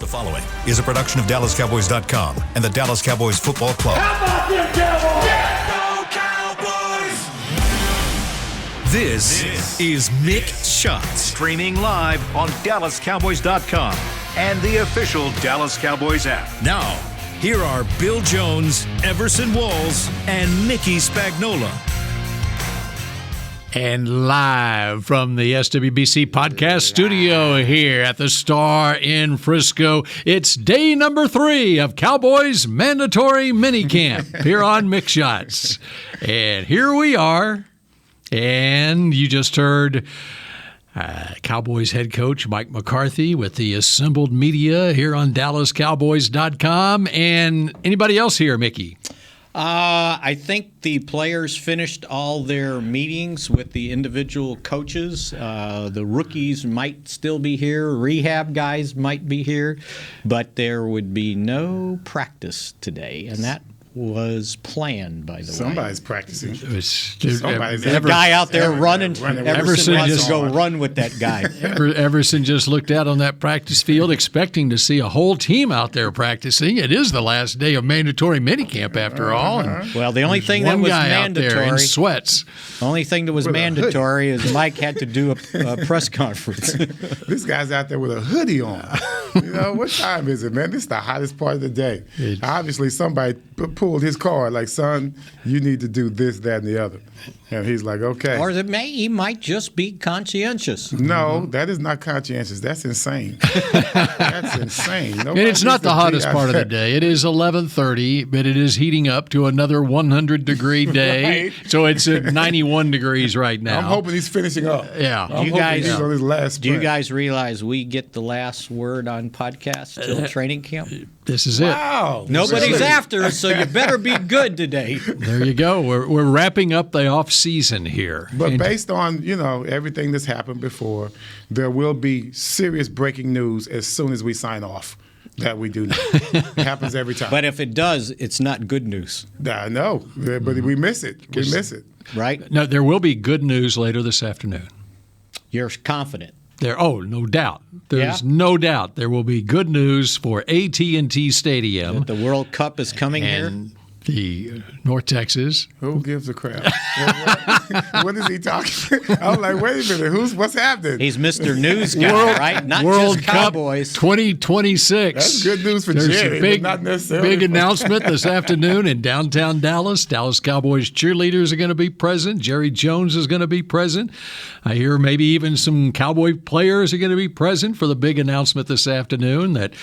The following is a production of DallasCowboys.com and the Dallas Cowboys Football Club. How about them Cowboys? Yeah, go Cowboys! This is Mick Shots. Streaming live on DallasCowboys.com and the official Dallas Cowboys app. Now, here are Bill Jones, Everson Walls, and Mickey Spagnola. And live from the SWBC podcast studio here at the Star in Frisco, it's day number 3 of Cowboys Mandatory Minicamp here on Mick Shots. And here we are. And you just heard Cowboys head coach Mike McCarthy with the assembled media here on DallasCowboys.com. And anybody else here, Mickey? I think the players finished all their meetings with the individual coaches. The rookies might still be here. Rehab guys might be here. But there would be no practice today, and that was planned, by the way. Somebody's practicing. Somebody's a guy out there running. Everson wants to go run with that guy. Everson just looked out on that practice field expecting to see a whole team out there practicing. It is the last day of mandatory minicamp after all. Well, the only thing that was mandatory, out there in sweats. The only thing that was mandatory is Mike had to do a press conference. This guy's out there with a hoodie on. You know, what time is it, man? This is the hottest part of the day. Obviously, somebody pulled his card, like, son, you need to do this, that, and the other. And he's like, okay. Or he might just be conscientious. No, that is not conscientious. That's insane. That's insane. And it's not the hottest part of the day. It is 11:30, but it is heating up to another 100-degree day. Right. So it's at 91 degrees right now. I'm hoping he's finishing up. Yeah. I'm hoping he's on his last sprint. Do you guys realize we get the last word on podcasts till training camp? This is it. Wow. Nobody's after us, so you better be good today. There you go. We're wrapping up the off season here. But based on, everything that's happened before, there will be serious breaking news as soon as we sign off that we do know. It happens every time. But if it does, it's not good news. I know, but we miss it. We miss it. Right? No, there will be good news later this afternoon. You're confident. No doubt. There's no doubt there will be good news for AT&T Stadium. The World Cup is coming here. The North Texas. Who gives a crap? What is he talking? I'm like, wait a minute. What's happening? He's Mr. News Guy, right? Not World just Cowboys. Cup 2026. That's good news for Jerry, but not necessarily. Big announcement this afternoon in downtown Dallas. Dallas Cowboys cheerleaders are going to be present. Jerry Jones is going to be present. I hear maybe even some Cowboy players are going to be present for the big announcement this afternoon that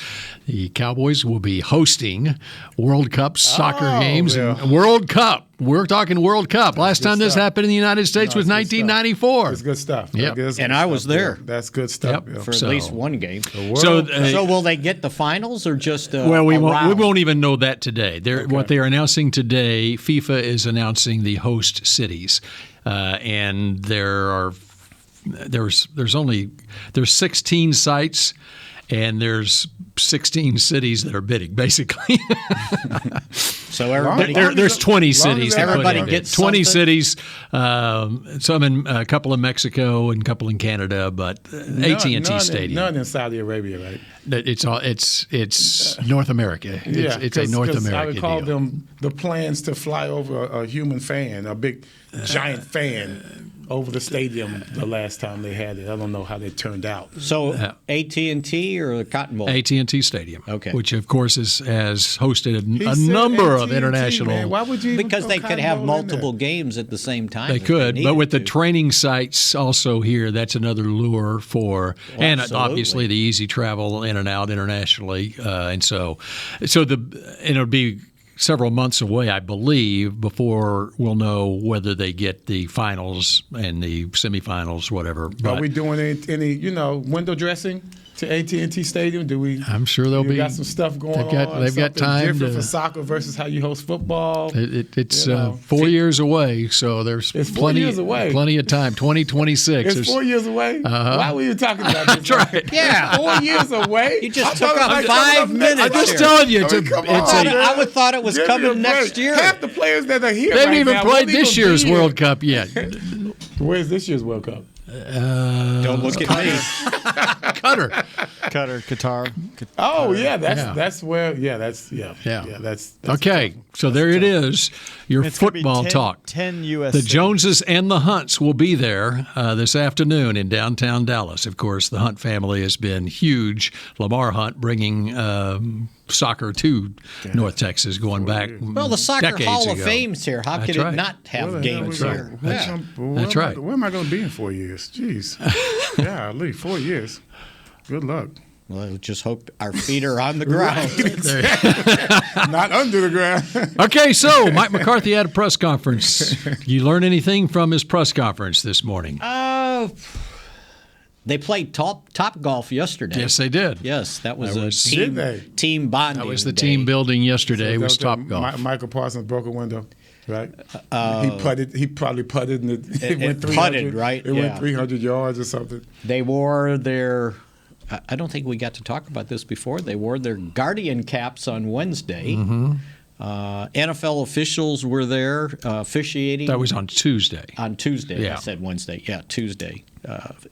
the Cowboys will be hosting World Cup soccer games. And World Cup. We're talking World Cup. Last time this happened in the United States was 1994. It's good stuff. Yep. And I was there. That's good stuff. For at least one game. So will they get the finals or just we won't even know that today. What they are announcing today, FIFA is announcing the host cities. And there's 16 sites. And there's 16 cities that are bidding, basically. So everybody, there's 20 cities. Everybody gets 20 cities. Some in a couple in Mexico and a couple in Canada, but AT&T Stadium. None in Saudi Arabia, right? It's North America. It's a North America. I recall deal. them the plans to fly over a human fan, a big giant fan. Over the stadium the last time they had it. I don't know how they turned out. So AT&T or the Cotton Bowl? AT&T Stadium, okay. Which, of course, has hosted a number of international. Man, why would you because they could have multiple games at the same time. They could, but with the training sites also here, that's another lure for, and obviously the easy travel in and out internationally. It'll be several months away, I believe, before we'll know whether they get the finals and the semifinals, whatever. Are we doing any window dressing to AT&T Stadium? I'm sure they'll be. Got some stuff going on. They've got time different for soccer versus how you host football. It's 4 years away, so there's plenty of time. 2026. It's 4 years away. Why were you talking about this? That's right. Yeah, 4 years away. You just took up 5 minutes. I'm just telling you. I would thought it was coming next year. Half the players that are here. They haven't even played this year's World Cup yet. Where's this year's World Cup? Don't look at me. Qatar. Qatar. That's where. That's okay. So there it is. Your It's gonna be football 10 talk. 10 U.S. The cities. Joneses and the Hunts will be there this afternoon in downtown Dallas. Of course, the Hunt family has been huge. Lamar Hunt bringing soccer to North Texas going back Well, the Soccer decades Hall of ago. Fame's here. How could it not have games here? That's right. Where am I going to be in 4 years? Jeez. Yeah, at least 4 years. Good luck. Well, I just hope our feet are on the ground. Not under the ground. Okay, so Mike McCarthy had a press conference. You learn anything from his press conference this morning? They played top golf yesterday. Yes, they did. Yes, that was Did they? team bonding. That was the day. team building yesterday. Was That- Topgolf. Michael Parsons broke a window, right? He probably putted, and it went 300. putted, right? It went 300 yards or something. They wore their. I don't think we got to talk about this before. They wore their Guardian caps on Wednesday. Mm-hmm. NFL officials were there officiating. That was on Tuesday. On Tuesday. Yeah. I said Wednesday. Yeah, Tuesday.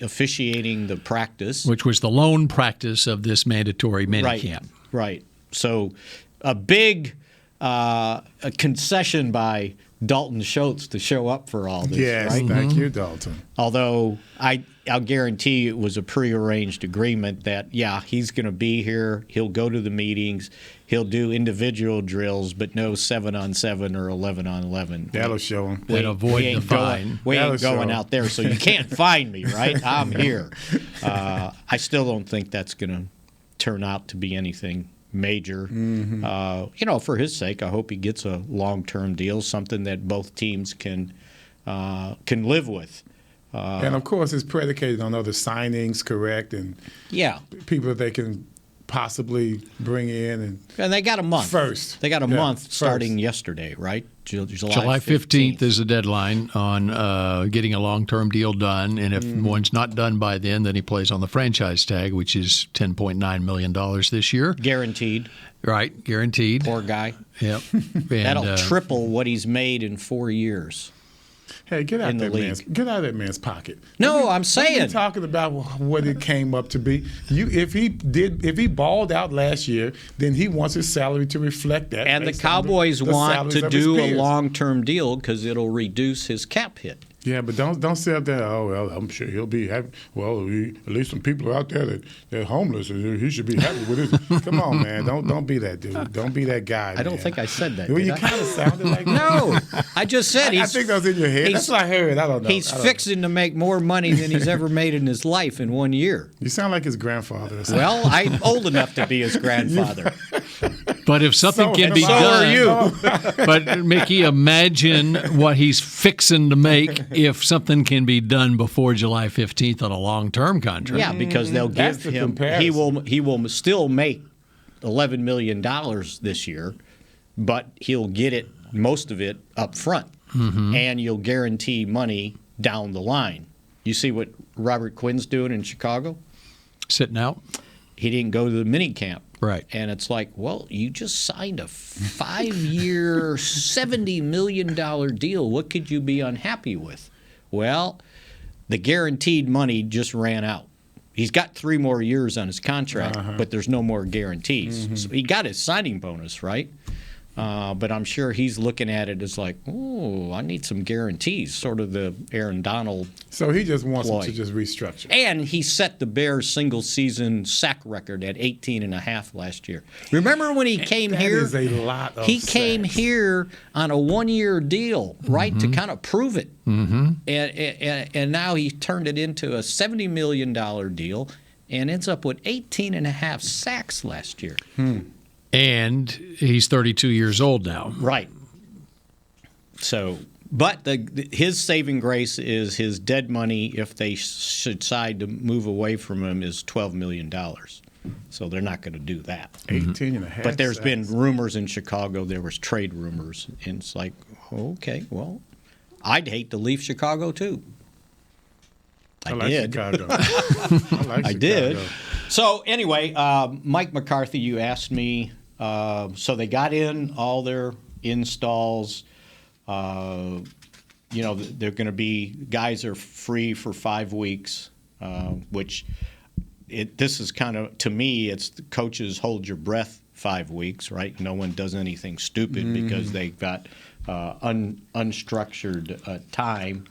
Officiating the practice. Which was the lone practice of this mandatory minicamp. Right. So a big a concession by Dalton Schultz to show up for all this. Yes, right? thank you, Dalton. Although I'll guarantee it was a prearranged agreement that, he's going to be here. He'll go to the meetings. He'll do individual drills, but no 7-on-7 or 11-on-11. That'll show him. And avoid the fine. We ain't That'll going show. out there, so you can't find me, right? I'm here. I still don't think that's going to turn out to be anything major. For his sake, I hope he gets a long-term deal, something that both teams can live with. And of course, it's predicated on other signings, correct, and people that they can possibly bring in. And they got a month. First. They got a Yeah, month first. starting yesterday, right? July 15th is the deadline on getting a long-term deal done. And if one's not done by then he plays on the franchise tag, which is $10.9 million this year. Guaranteed. Right, guaranteed. Poor guy. Yep. That'll triple what he's made in 4 years. Hey, get out In the of that man's pocket. No, I'm We're saying. talking about what it came up to be. If he balled out last year, then he wants his salary to reflect that. And the based on Cowboys the want salaries to of his do a peers. long-term deal because it'll reduce his cap hit. Yeah, but don't say up there. Oh well, I'm sure he'll be happy. Well, at least some people are out there they're homeless. And he should be happy with it. Come on, man. Don't be that dude. Don't be that guy. I don't think I said that. Well, did you I? kind of sounded like that. No, I just said I think that was in your head. That's what I heard. I don't know. He's fixing to make more money than he's ever made in his life in 1 year. You sound like his grandfather. Or something. Well, I'm old enough to be his grandfather. But if something can be So done, are you. But Mickey, imagine what he's fixing to make if something can be done before July 15th on a long-term contract. Yeah, because they'll That's give the him. comparison. He will still make $11 million this year, but he'll get it, most of it, up front, and you'll guarantee money down the line. You see what Robert Quinn's doing in Chicago? Sitting out. He didn't go to the mini camp. Right. And it's like, well, you just signed a 5-year, $70 million deal. What could you be unhappy with? Well, the guaranteed money just ran out. He's got 3 more years on his contract, but there's no more guarantees. So he got his signing bonus, right? But I'm sure he's looking at it as like, oh, I need some guarantees, sort of the Aaron Donald. So he just wants him ploy. to just restructure. And he set the Bears' single-season sack record at 18.5 last year. Remember when he came That here? is a lot of He came sacks. here on a 1-year deal, right, to kind of prove it. And now he turned it into a $70 million deal and ends up with 18.5 sacks last year. And he's 32 years old now. Right. So, but his saving grace is his dead money, if they should decide to move away from him, is $12 million. So they're not going to do that. 18.5. But there's sacks. been rumors in Chicago. There was trade rumors. And it's like, okay, well, I'd hate to leave Chicago too. I like did. Chicago. I like I did. Chicago. So anyway, Mike McCarthy, you asked me. So they got in all their installs. They're going to be guys are free for 5 weeks, which this is kind of, to me, it's the coaches hold your breath 5 weeks, right? No one does anything stupid because they've got unstructured time.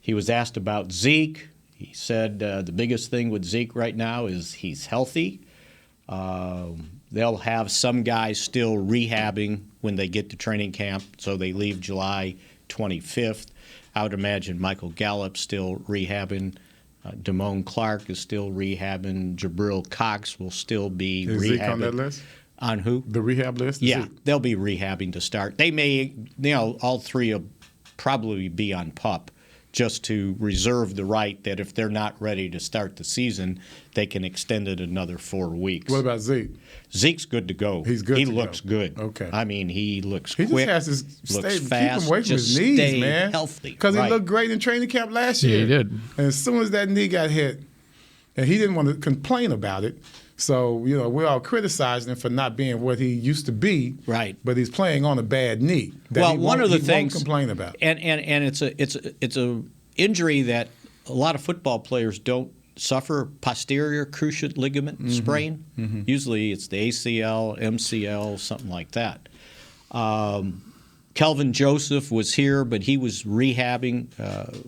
He was asked about Zeke. He said the biggest thing with Zeke right now is he's healthy. They'll have some guys still rehabbing when they get to training camp, so they leave July 25th. I would imagine Michael Gallup's still rehabbing. Damone Clark is still rehabbing. Jabril Cox will still be rehabbing. Is Zeke on that list? On who? The rehab list? Yeah, they'll be rehabbing to start. They may, all three will probably be on PUP just to reserve the right that if they're not ready to start the season, they can extend it another 4 weeks. What about Zeke? Zeke's good to go. He's good. He looks good. Okay. I mean, he looks he quick. He just has to looks keep fast. him away from his knees, stay man. Healthy. Because he looked great in training camp last year. Yeah, he did. And as soon as that knee got hit, and he didn't want to complain about it. So, we're all criticizing him for not being what he used to be. Right. But he's playing on a bad knee. One of the things won't complain about. And it's a injury that a lot of football players don't suffer, posterior cruciate ligament sprain. Usually it's the ACL, MCL, something like that. Kelvin Joseph was here, but he was rehabbing.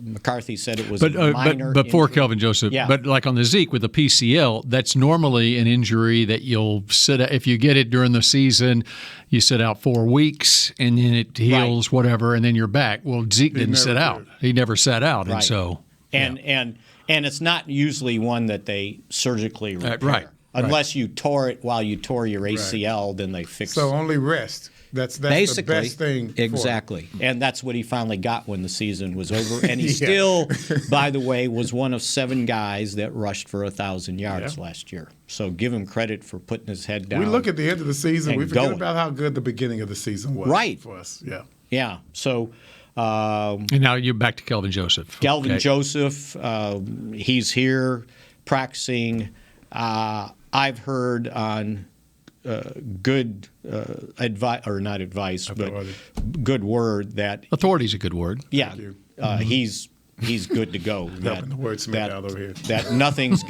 McCarthy said it was a minor But for injury. Kelvin Joseph, Yeah. but like on the Zeke with the PCL, that's normally an injury that you'll sit out. If you get it during the season, you sit out 4 weeks, and then it heals, whatever, and then you're back. Well, Zeke didn't sit out. He never sat out, and so. And it's not usually one that they surgically repair. Right. Unless you tore it while you tore your ACL, then they fix it. So only rest. That's basically the best thing. Exactly. And that's what he finally got when the season was over. And he still, by the way, was one of 7 guys that rushed for 1,000 yards last year. So give him credit for putting his head down. We look at the end of the season, we forget going. about how good the beginning of the season was for us. Yeah. Yeah. So and now you're back to Kelvin Joseph. Kelvin Joseph, he's here practicing. I've heard on good advice, or not advice, but good word that Authority's a good word. Yeah, he's good to go. The wordsmith out over here. That nothing's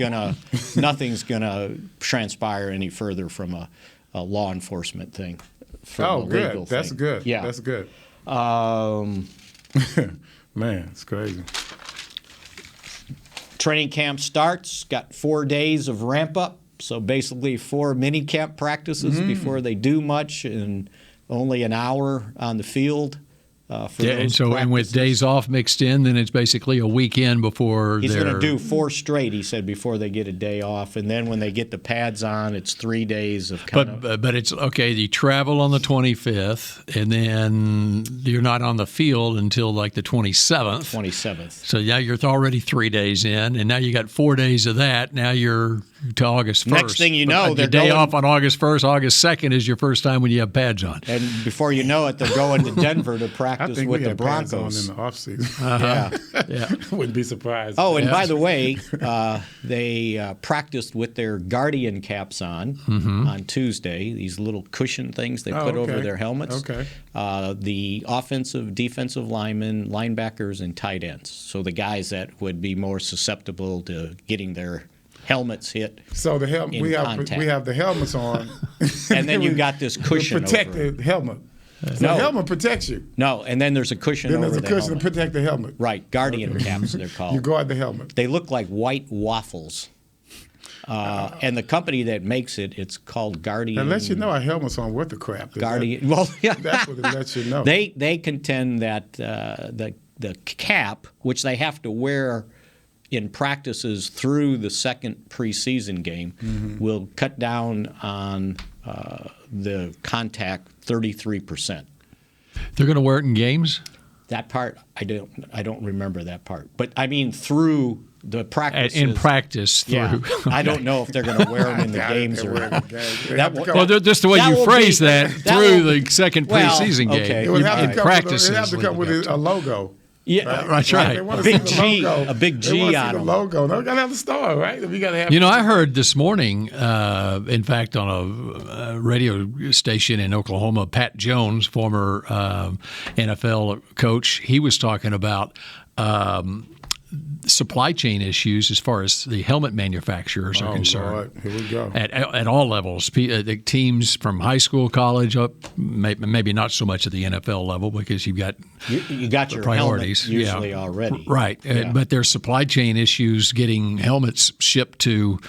gonna transpire any further from a law enforcement thing. From a good. legal That's thing. good. Yeah, that's good. Man, it's crazy. Training camp starts. Got 4 days of ramp up. So basically 4 mini camp practices before they do much, and only an hour on the field for those and with days off mixed in, then it's basically a weekend before he's going to do 4 straight. He said before they get a day off, and then when they get the pads on, it's 3 days of But it's okay. You travel on the 25th, and then you're not on the field until like the 27th. 27th. So now you're already 3 days in, and now you got 4 days of that. Now you're to August 1st. Next thing you know, your day off on August 1st. August 2nd is your first time when you have pads on. And before you know it, they're going to Denver to practice with the Broncos. I think we had pads on in the offseason. Yeah. Wouldn't be surprised. Oh, and by the way, they practiced with their Guardian caps on Tuesday, these little cushion things they put over their helmets. Okay. The offensive, defensive linemen, linebackers, and tight ends. So the guys that would be more susceptible to getting their helmets hit. So the we have the helmets on, and then you got this cushion protect over the helmet. So No. the helmet protects you. No, and then there's a cushion Then over there's a the cushion helmet. to protect the helmet. Right, Guardian caps they're called. You guard the helmet. They look like white waffles. And the company that makes it, it's called Guardian. That lets you know our helmets on what the crap. Guardian. Well, yeah. That's what it lets you know. They contend that the cap, which they have to wear in practices through the second preseason game, will cut down on the contact 33%. They're going to wear it in games? That part, I don't remember that part. But I mean through the practices. In practice through. Yeah. I don't know if they're going to wear them in the games or not. Well, just the way you phrase that through the second preseason game. It would have In to come practices. with, it have to come with a logo. Yeah, right. They want A to big see the G, logo. a big They want G to on see the them. logo. No, we got to have the star, right? We got to have. You know, I heard this morning, in fact, on a radio station in Oklahoma, Pat Jones, former NFL coach, he was talking about supply chain issues as far as the helmet manufacturers are concerned. Lord. Here we go. At all levels, the teams from high school, college up, maybe not so much at the NFL level because you've got you got your priorities helmet usually already, right? Yeah. But there's supply chain issues getting helmets shipped to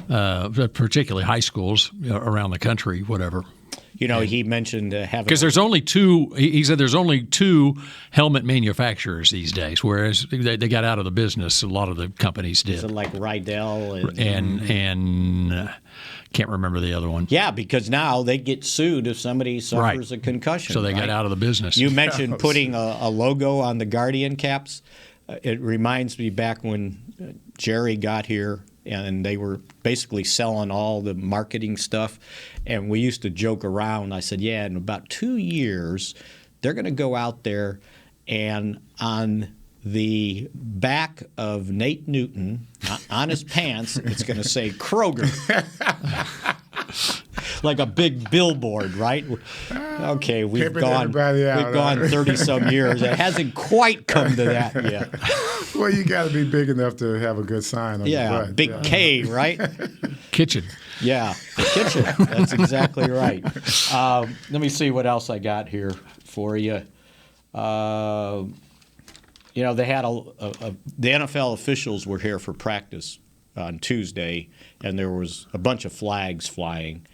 particularly high schools around the country, whatever. He mentioned having because there's only two. He said there's only two helmet manufacturers these days, whereas they got out of the business. A lot of the companies did. Is it like Rydell and can't remember the other one. Yeah, because now they get sued if somebody suffers a concussion. So they got out of the business. You mentioned putting a logo on the Guardian caps. It reminds me back when Jerry got here. And they were basically selling all the marketing stuff. And we used to joke around. I said, in about 2 years, they're going to go out there and on the back of Nate Newton, on his pants, it's going to say Kroger. Like a big billboard, right? Okay, we've gone 30-some years. It hasn't quite come to that yet. Well, you got to be big enough to have a good sign on your butt. Big K, right? Kitchen. Yeah, the kitchen. That's exactly right. Let me see what else I got here for you. They had the NFL officials were here for practice on Tuesday, and there was a bunch of flags flying.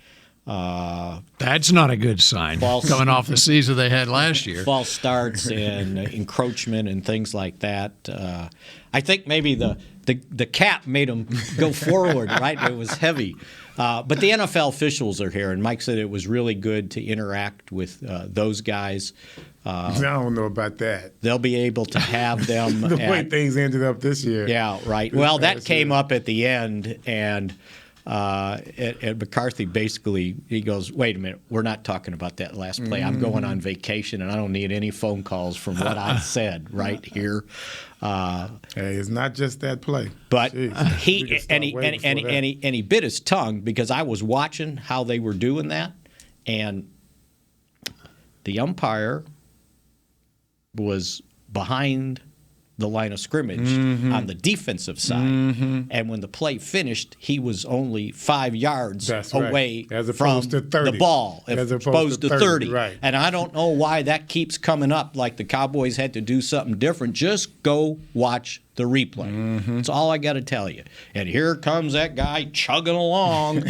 That's not a good sign. Coming off the season they had last year. False starts and encroachment and things like that. I think maybe the cap made them go forward, right? It was heavy. But the NFL officials are here, and Mike said it was really good to interact with those guys. I don't know about that. They'll be able to have them. The way things ended up this year. Yeah, right. Well, that came up at the end, and McCarthy basically, he goes, wait a minute, we're not talking about that last play. I'm going on vacation, and I don't need any phone calls from what I said right here. Hey, it's not just that play. But he bit his tongue because I was watching how they were doing that, and the umpire was behind the line of scrimmage on the defensive side. And when the play finished, he was only 5 yards away from the ball, as opposed to 30. Right. And I don't know why that keeps coming up, like the Cowboys had to do something different. Just go watch the replay. That's all I got to tell you. And here comes that guy chugging along.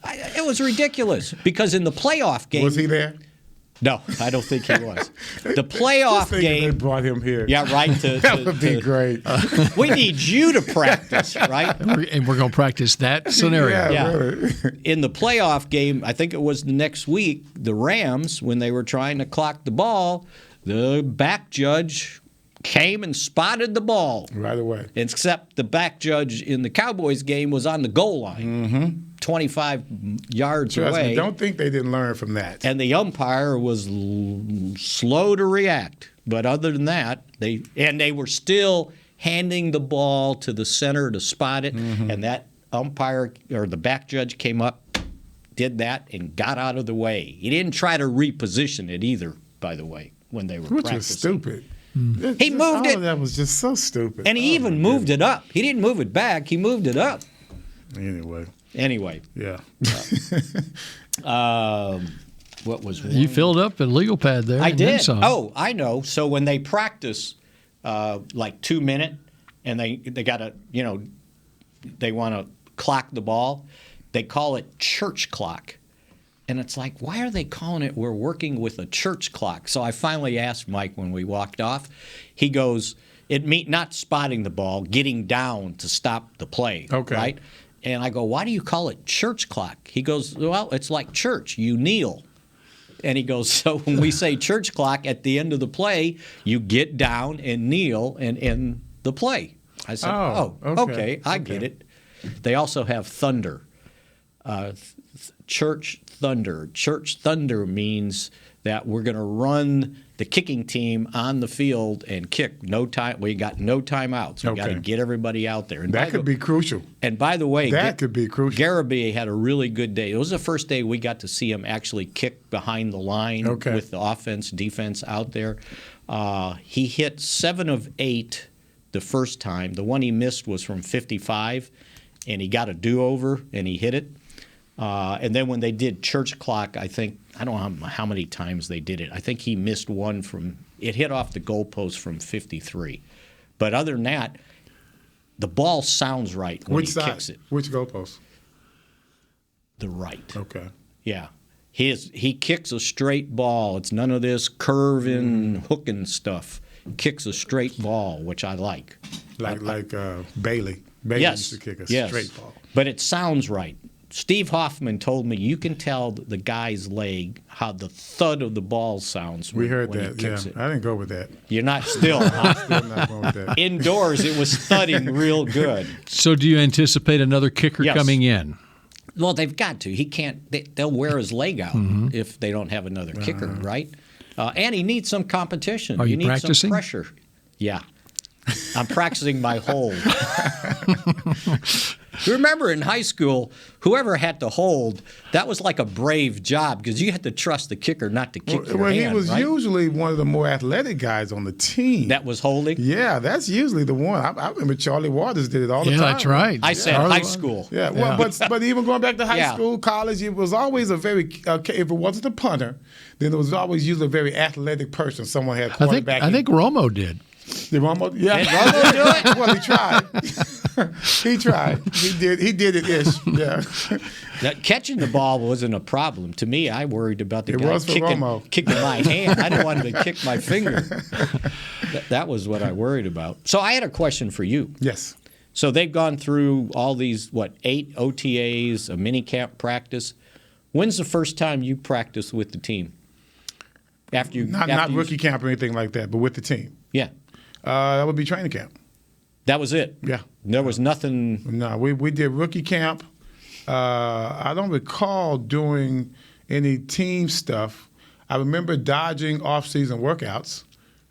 It was ridiculous because in the playoff game... Was he there? No, I don't think he was. The playoff game. They brought him here. Yeah, right. That would be great. We need you to practice, right? And we're going to practice that scenario. Yeah. Really. In the playoff game, I think it was the next week, the Rams, when they were trying to clock the ball, the back judge came and spotted the ball. Right away. Except the back judge in the Cowboys game was on the goal line. 25 yards away. Me, don't think they didn't learn from that. And the umpire was slow to react. But other than that, they were still handing the ball to the center to spot it. And that umpire or the back judge came up, did that, and got out of the way. He didn't try to reposition it either, by the way, when they were practicing. Which was stupid. He moved it. That was just so stupid. And he even moved it up. He didn't move it back. He moved it up. Anyway. Yeah. What was one? You filled up a legal pad there. I did. Oh, I know. So when they practice like 2 minute and they got to, they want to clock the ball, they call it church clock. And it's like, why are they calling it we're working with a church clock? So I finally asked Mike when we walked off. He goes, not spotting the ball, getting down to stop the play. Okay. Right? And I go, why do you call it church clock? He goes, well, it's like church. You kneel. And he goes, so when we say church clock at the end of the play, you get down and kneel and end the play. I said, okay, I get it. They also have thunder. Church thunder. Church thunder means that we're going to run the kicking team on the field and kick. No time. We got no timeouts. We got to get everybody out there. And that could be crucial. And by the way, that could be crucial. Garibay had a really good day. It was the first day we got to see him actually kick behind the line with the offense, defense out there. He hit 7 of 8 the first time. The one he missed was from 55, and he got a do-over, and he hit it. And then when they did church clock, I don't know how many times they did it. I think he missed one it hit off the goalpost from 53. But other than that, the ball sounds right when he kicks it. Which goalpost? The right. Okay. Yeah. He kicks a straight ball. It's none of this curving, hooking stuff. Kicks a straight ball, which I like. Like Bailey. Bailey used to kick a straight ball. But it sounds right. Steve Hoffman told me you can tell the guy's leg how the thud of the ball sounds when he kicks it. I didn't go with that. You're not still. I'm still not going with that. Indoors, it was thudding real good. So do you anticipate another kicker coming in? Well, they've got to. He can't. They'll wear his leg out if they don't have another kicker, right? And he needs some competition. Are you needs practicing? Some pressure. Yeah. I'm practicing my hold. You remember in high school, whoever had to hold, that was like a brave job because you had to trust the kicker not to kick your hand, he was right? usually one of the more athletic guys on the team. That was holding? Yeah, that's usually the one. I remember Charlie Waters did it all the time. Yeah, that's right. I said high school. Yeah, well, but even going back to high school, college, it was always a very, if it wasn't a punter, then it was always usually a very athletic person. Someone had quarterback. I think Romo did. Did Romo? Yeah. Did Romo do it? Well, he tried. He tried. He did it ish. Yeah. Now, catching the ball wasn't a problem. To me, I worried about the guy kicking my hand. I didn't want him to kick my finger. That was what I worried about. So I had a question for you. Yes. So they've gone through all these, 8 OTAs, a mini camp practice. When's the first time you practiced with the team? Not rookie camp or anything like that, but with the team. Yeah. That would be training camp. That was it? Yeah. There was nothing? No, we did rookie camp. I don't recall doing any team stuff. I remember dodging off-season workouts.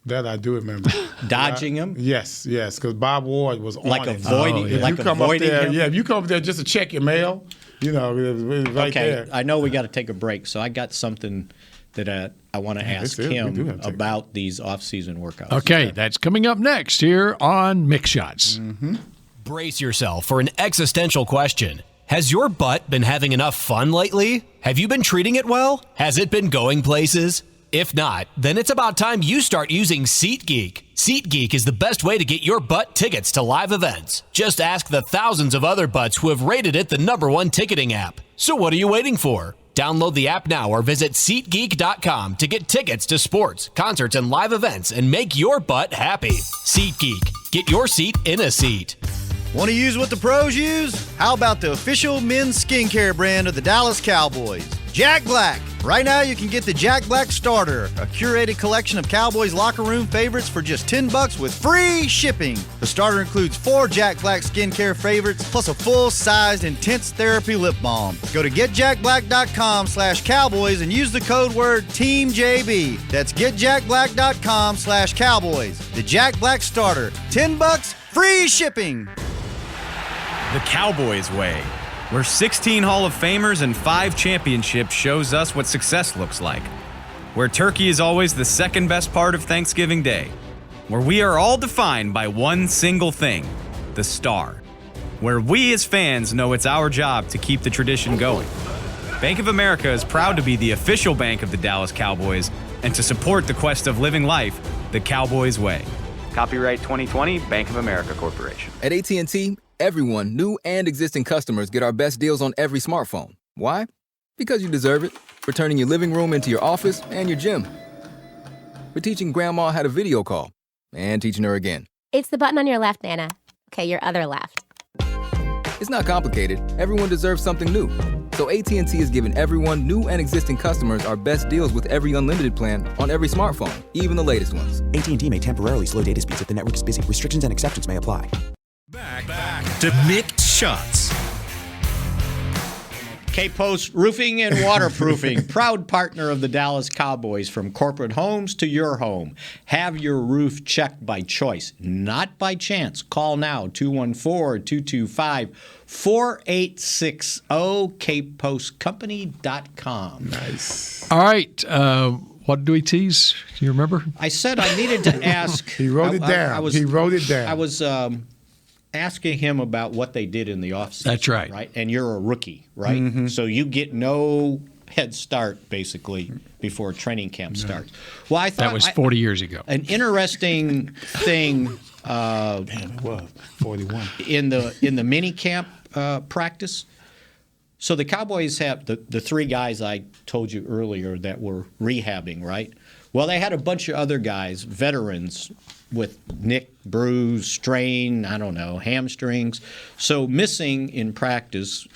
That I do remember. Dodging them? Yes, because Bob Ward was like on it. Avoiding, If like you come avoiding up there, him? Yeah, if you come up there just to check your mail, it was right there. I know we got to take a break, so I got something that I want to ask him about these off-season workouts. Okay, that's coming up next here on Mick Shots. Mm-hmm. Brace yourself for an existential question. Has your butt been having enough fun lately? Have you been treating it well? Has it been going places? If not, then it's about time you start using SeatGeek. SeatGeek is the best way to get your butt tickets to live events. Just ask the thousands of other butts who have rated it the #1 ticketing app. So what are you waiting for? Download the app now or visit SeatGeek.com to get tickets to sports, concerts, and live events and make your butt happy. SeatGeek. Get your seat in a seat. Want to use what the pros use? How about the official men's skincare brand of the Dallas Cowboys, Jack Black? Right now you can get the Jack Black Starter, a curated collection of Cowboys locker room favorites for just $10 with free shipping. The starter includes 4 Jack Black skincare favorites plus a full-sized intense therapy lip balm. Go to getjackblack.com/Cowboys and use the code word TEAMJB. That's getjackblack.com/Cowboys. The Jack Black Starter, $10, free shipping. The Cowboys way, where 16 Hall of Famers and 5 championships shows us what success looks like. Where turkey is always the second best part of Thanksgiving Day. Where we are all defined by one single thing, the star. Where we as fans know it's our job to keep the tradition going. Bank of America is proud to be the official bank of the Dallas Cowboys and to support the quest of living life the Cowboys way. Copyright 2020, Bank of America Corporation. At AT&T, everyone, new and existing customers, get our best deals on every smartphone. Why? Because you deserve it. For turning your living room into your office and your gym. For teaching grandma how to video call. And teaching her again. It's the button on your left, Nana. Okay, your other left. It's not complicated. Everyone deserves something new. So AT&T is giving everyone, new and existing customers, our best deals with every unlimited plan on every smartphone, even the latest ones. AT&T may temporarily slow data speeds if the network is busy. Restrictions and exceptions may apply. Back to Mick Shots. K-Post Roofing and Waterproofing, proud partner of the Dallas Cowboys. From corporate homes to your home. Have your roof checked by choice, not by chance. Call now, 214-225-4860, kpostcompany.com. Nice. All right. What do we tease? Do you remember? I said I needed to ask. He wrote it down. He wrote it down. I was asking him about what they did in the offseason. That's right. Right? And you're a rookie, right? Mm-hmm. So you get no head start, basically, before training camp starts. Well, I thought That was 40 years ago. An interesting thing it was 41 in the mini camp practice. So the Cowboys have the three guys I told you earlier that were rehabbing, right? Well, they had a bunch of other guys, veterans, with nick, bruise, strain, I don't know, hamstrings. So missing in practice,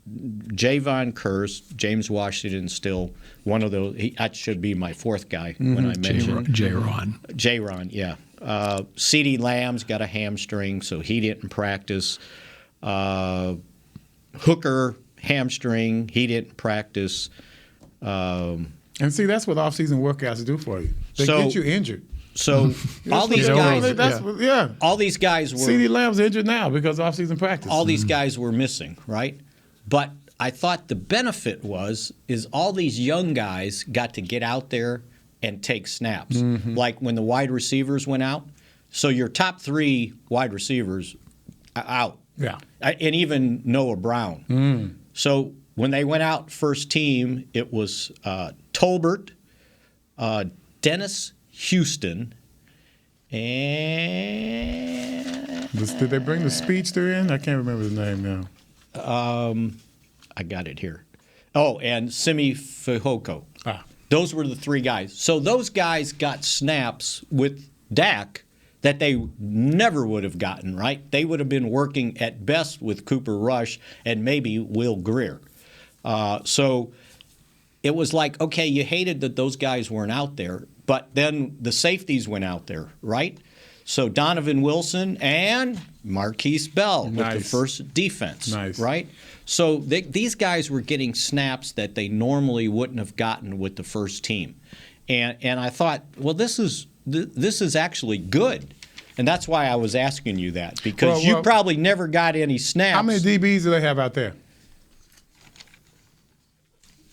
Javon Curse, James Washington, still one of those. That should be my fourth guy when I mentioned J-Ron, yeah. CeeDee Lamb's got a hamstring, so he didn't practice. Hooker, hamstring, he didn't practice. And see, that's what off-season workouts do for you. They get you injured. So all these guys, all these guys were. CeeDee Lamb's injured now because of off-season practice. All these guys were missing, right? But I thought the benefit is all these young guys got to get out there and take snaps. Mm-hmm. Like when the wide receivers went out. So your top three wide receivers out. Yeah. And even Noah Brown. Mm. So when they went out first team, it was Tolbert, Dennis Houston, and did they bring the speedster in? I can't remember his name now. I got it here. Oh, and Simi Fehoko. Those were the three guys. So those guys got snaps with Dak that they never would have gotten, right? They would have been working at best with Cooper Rush and maybe Will Greer. So it was like, okay, you hated that those guys weren't out there, but then the safeties went out there, right? So Donovan Wilson and Marquise Bell with the first defense, right? So these guys were getting snaps that they normally wouldn't have gotten with the first team. And I thought, well, this is actually good. And that's why I was asking you that, because you probably never got any snaps. How many DBs do they have out there?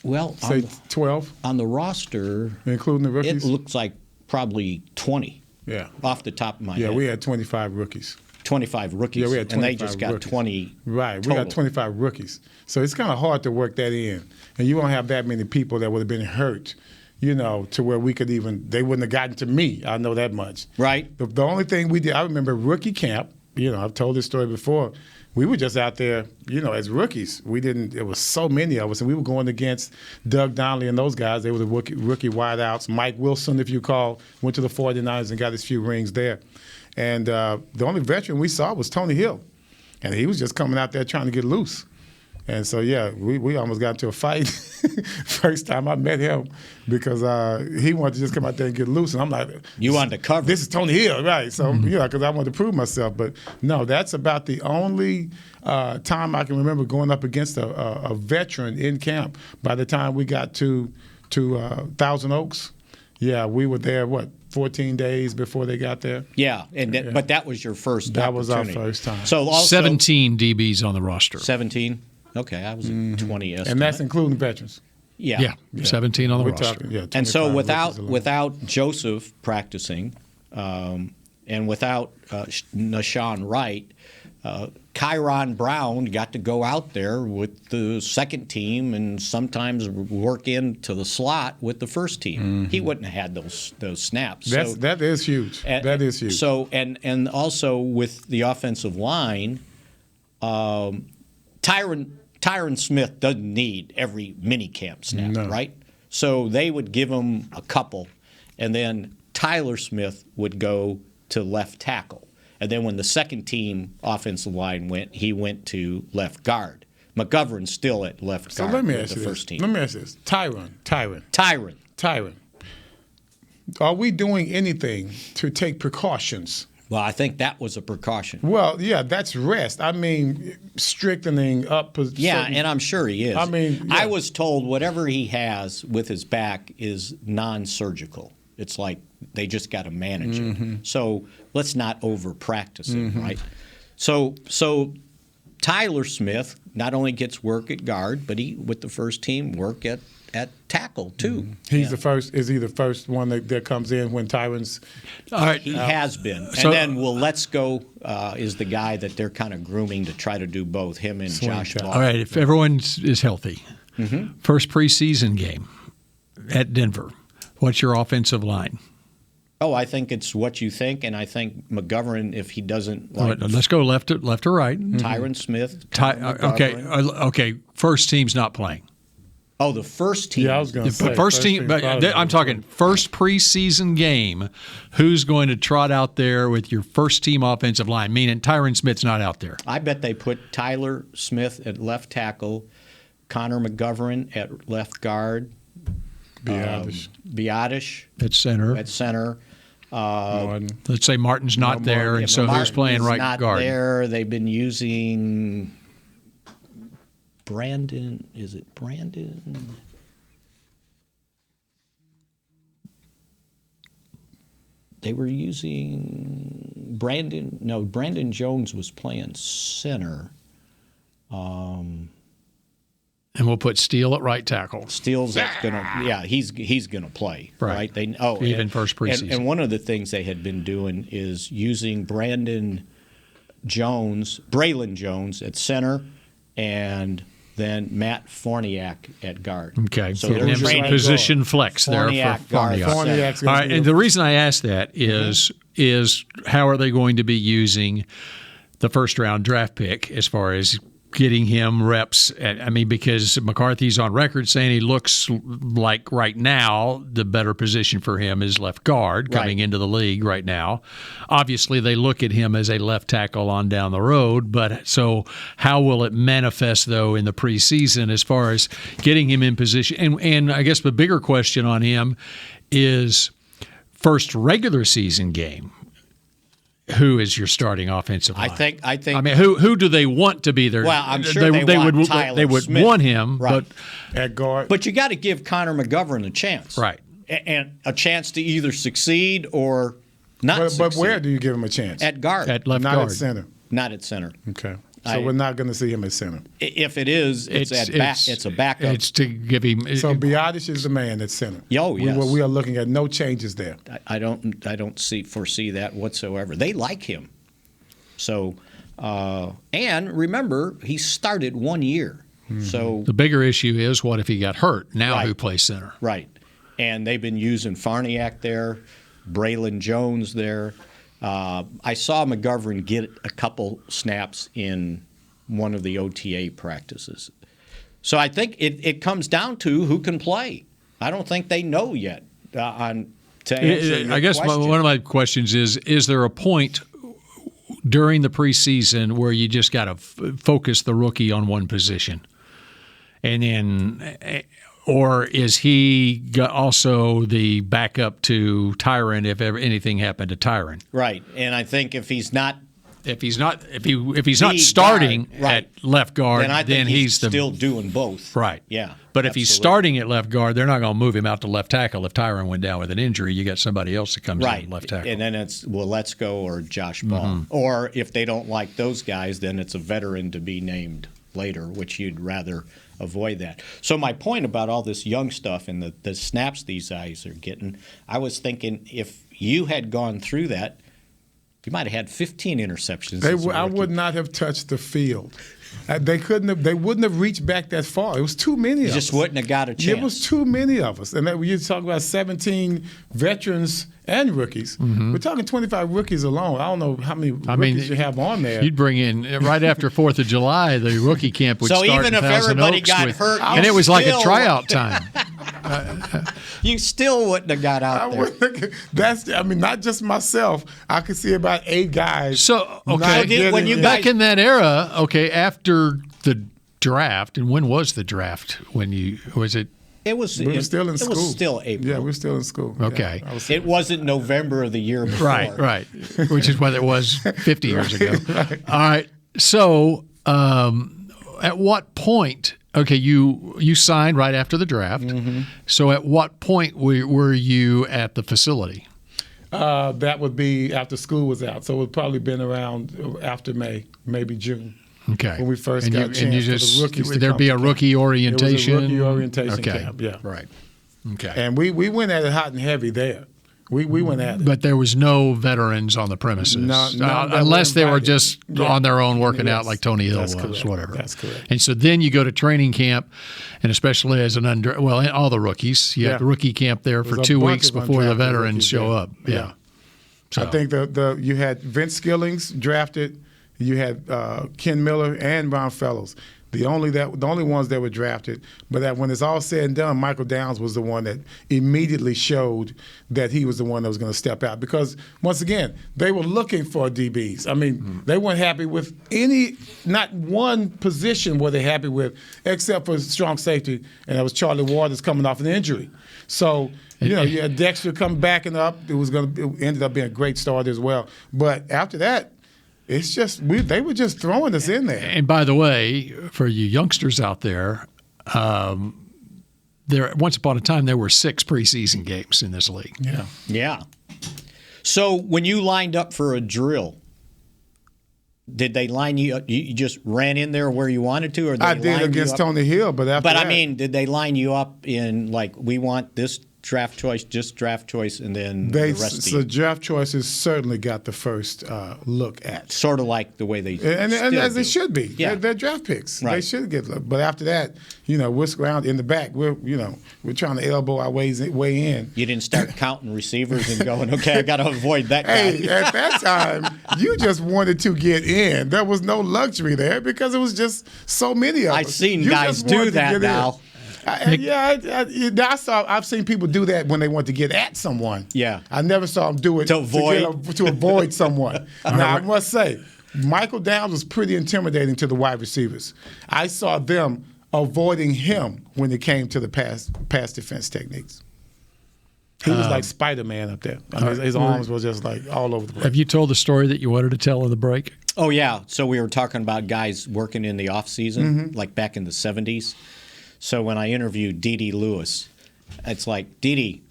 Well, say 12 on the roster, including the rookies. It looks like probably 20. Yeah, off the top of my head. Yeah, we had 25 rookies. 25 rookies. Yeah, we had 25 and they just got rookies. 20. Right, total. we got 25 rookies. So it's kind of hard to work that in, and you won't have that many people that would have been hurt, to where we could they wouldn't have gotten to me. I know that much. Right. The only thing we did, I remember rookie camp. I've told this story before. We were just out there, as rookies. It was so many of us, and we were going against Doug Donnelly and those guys. They were the rookie wideouts. Mike Wilson, if you call, went to the 49ers and got his few rings there. And the only veteran we saw was Tony Hill. And he was just coming out there trying to get loose. And so, yeah, we almost got into a fight first time I met him because he wanted to just come out there and get loose. And I'm like, you wanted to cover. This is Tony Hill, right? So, because I wanted to prove myself. But, no, that's about the only time I can remember going up against a veteran in camp. By the time we got to Thousand Oaks, yeah, we were there, 14 days before they got there? Yeah, but that was your first That was our first time. So also, 17 DBs on the roster. 17? Okay, I was at 20 estimate. And that's including veterans. Yeah. 17 on the roster. And so without Joseph practicing and without Nashawn Wright, Kyron Brown got to go out there with the second team and sometimes work into the slot with the first team. Mm-hmm. He wouldn't have had those snaps. That is huge. That is huge. So and also with the offensive line, Tyron Smith doesn't need every mini camp snap, right? So they would give him a couple, and then Tyler Smith would go to left tackle. And then when the second team offensive line went, he went to left guard. McGovern's still at left guard with the first team. Let me ask you this. Tyron. Are we doing anything to take precautions? Well, I think that was a precaution. Well, yeah, that's rest. I mean, strengthening up. Yeah, and I'm sure he is. I mean, I was told whatever he has with his back is non-surgical. It's like they just got to manage it. So let's not over-practice it, right? So Tyler Smith not only gets work at guard, but he, with the first team, work at at tackle too. He's the first. Is he the first one that comes in when Tyron's? All right. He has been. So- And then Let's Go is the guy that they're kind of grooming to try to do both, him and Josh Ball. All right, if everyone is healthy, first preseason game at Denver, what's your offensive line? Oh, I think it's what you think, and I think McGovern, if he doesn't All like right, let's go left to right. Tyron Smith. Okay. First team's not playing. Oh, the first team. Yeah, I was going to say First team, but I'm talking first preseason game. Who's going to trot out there with your first team offensive line? Meaning Tyron Smith's not out there. I bet they put Tyler Smith at left tackle, Connor McGovern at left guard, Biadish At center. at center. Let's say Martin's not there, and so who's playing right not guard? There, they've been using Brandon. Is it Brandon? They were using Brandon. No, Brandon Jones was playing center. And we'll put Steele at right tackle. Steele's he's gonna play, right? Even first preseason. And one of the things they had been doing is using Braylon Jones at center, and then Matt Forniak at guard. Okay, so getting him some position flex there Forniak for guard. Forniak. All right, and the reason I ask that is how are they going to be using the first round draft pick as far as getting him reps? Because McCarthy's on record saying he looks like right now the better position for him is left guard coming into the league right now. Obviously, they look at him as a left tackle on down the road, but so how will it manifest, though, in the preseason as far as getting him in position? And I guess the bigger question on him is first regular season game. Who is your starting offensive line? I think. I mean, who do they want to be there? Well, I'm sure they would Smith. Want him, right. but at guard. But you got to give Connor McGovern a chance, right? And a chance to either succeed or not. But where do you give him a chance? At guard, at left not guard, at center. Not at center. Okay. So we're not going to see him at center. If it is, it's a backup. It's to give him. So Biadish is the man at center. Oh, yes. We are looking at no changes there. I don't foresee that whatsoever. They like him. So, and remember, he started 1 year. Mm-hmm. So the bigger issue is what if he got hurt? Now who plays center? Right. And they've been using Forniak there, Braylon Jones there. I saw McGovern get a couple snaps in one of the OTA practices. So I think it comes down to who can play. I don't think they know yet. To answer your I guess question. one of my questions is there a point during the preseason where you just got to focus the rookie on one position? And then or is he also the backup to Tyron if ever anything happened to Tyron? Right. And I think if he's not starting guard, right, at left guard, then I think he's still doing both. Right. Yeah. But if he's starting at left guard, they're not going to move him out to left tackle. If Tyron went down with an injury, you got somebody else that comes in left tackle. And then it's Let's Go or Josh Ball. Mm-hmm. Or if they don't like those guys, then it's a veteran to be named later, which you'd rather avoid that. So my point about all this young stuff and the snaps these guys are getting, I was thinking if you had gone through that, you might have had 15 interceptions. I would not have touched the field. They couldn't have. They wouldn't have reached back that far. It was too many of us. Just wouldn't have got a chance. It was too many of us. And when you talk about 17 veterans and rookies, we're talking 25 rookies alone. I don't know how many rookies you have on there. You'd bring in right after 4th of July, the rookie camp would start in even if Thousand everybody Oaks got hurt, and it was like a tryout time. You still wouldn't have got out there. Not just myself. I could see about 8 guys. So, back in that era, after the draft, and when was the draft? We were still in school. It was still April. Yeah, we were still in school. Okay. Yeah, it wasn't November of the year before. Right. Which is what it was 50 years ago. Right. All right. So, at what point? Okay, you signed right after the draft. Mm-hmm. So, at what point were you at the facility? That would be after school was out. So it would probably been around after May, maybe June. Okay. When we first got a chance for the rookies to there'd come be to a camp. rookie orientation. It was a rookie orientation Okay. camp. Yeah. Right. Okay. And we went at it hot and heavy there. We went at it. But there was no veterans on the premises. Unless they were just on their own working out like Tony Hill was, correct. whatever. That's correct. And so then you go to training camp, and especially as all the rookies, you have the rookie camp there for 2 weeks before the veterans show up. Yeah. So. I think you had Vince Skillings drafted, you had Ken Miller and Ron Fellows. The only ones that were drafted, but that when it's all said and done, Michael Downs was the one that immediately showed that he was the one that was going to step out. Because once again, they were looking for DBs. I mean, they weren't happy with not one position were they happy with, except for strong safety, and that was Charlie Waters coming off an injury. So you had Dexter come backing up. It ended up being a great start as well. But after that, it's just they were just throwing us in there. And by the way, for you youngsters out there, once upon a time there were 6 preseason games in this league. Yeah. Yeah. So when you lined up for a drill, did they line you up? You just ran in there where you wanted to, or I did against Tony Hill, but after that, I mean, did they line you up in we want this draft choice, just draft choice, and then the rest of the draft choices certainly got the first look at. Sort of like the way they and as they should be. Yeah. They're draft picks. Right. They should get look. But after that, we're around in the back. We're trying to elbow our way in. You didn't start counting receivers and going, okay, I got to avoid that guy. Hey, at that time, you just wanted to get in. There was no luxury there because it was just so many of us. I've seen guys do that now. I've seen people do that when they want to get at someone. Yeah, I never saw them do it to avoid someone. Now I must say, Michael Downs was pretty intimidating to the wide receivers. I saw them avoiding him when it came to the pass defense techniques. He was like Spider-Man up there. I mean, his arms were just like all over the place. Have you told the story that you wanted to tell in the break? Oh yeah. So we were talking about guys working in the off season, like back in the 70s. So when I interviewed Dede Lewis, it's like, Dede,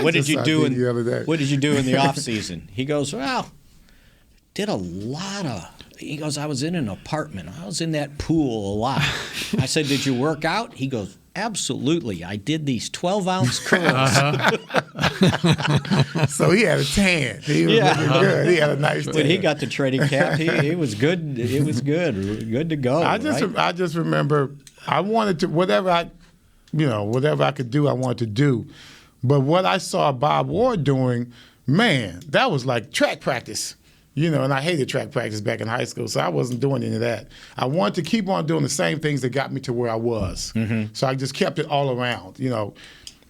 what did you do in the off season? He goes, well, did a lot of. He goes, I was in an apartment. I was in that pool a lot. I said, did you work out? He goes, absolutely. I did these 12-ounce curls. So he had a tan. He was looking good. He had a nice tan. When he got to training camp, he was good. It was good to go. I just remember I wanted to whatever I could do, I wanted to do. But what I saw Bob Ward doing, man, that was like track practice. And I hated track practice back in high school, so I wasn't doing any of that. I wanted to keep on doing the same things that got me to where I was. So I just kept it all around.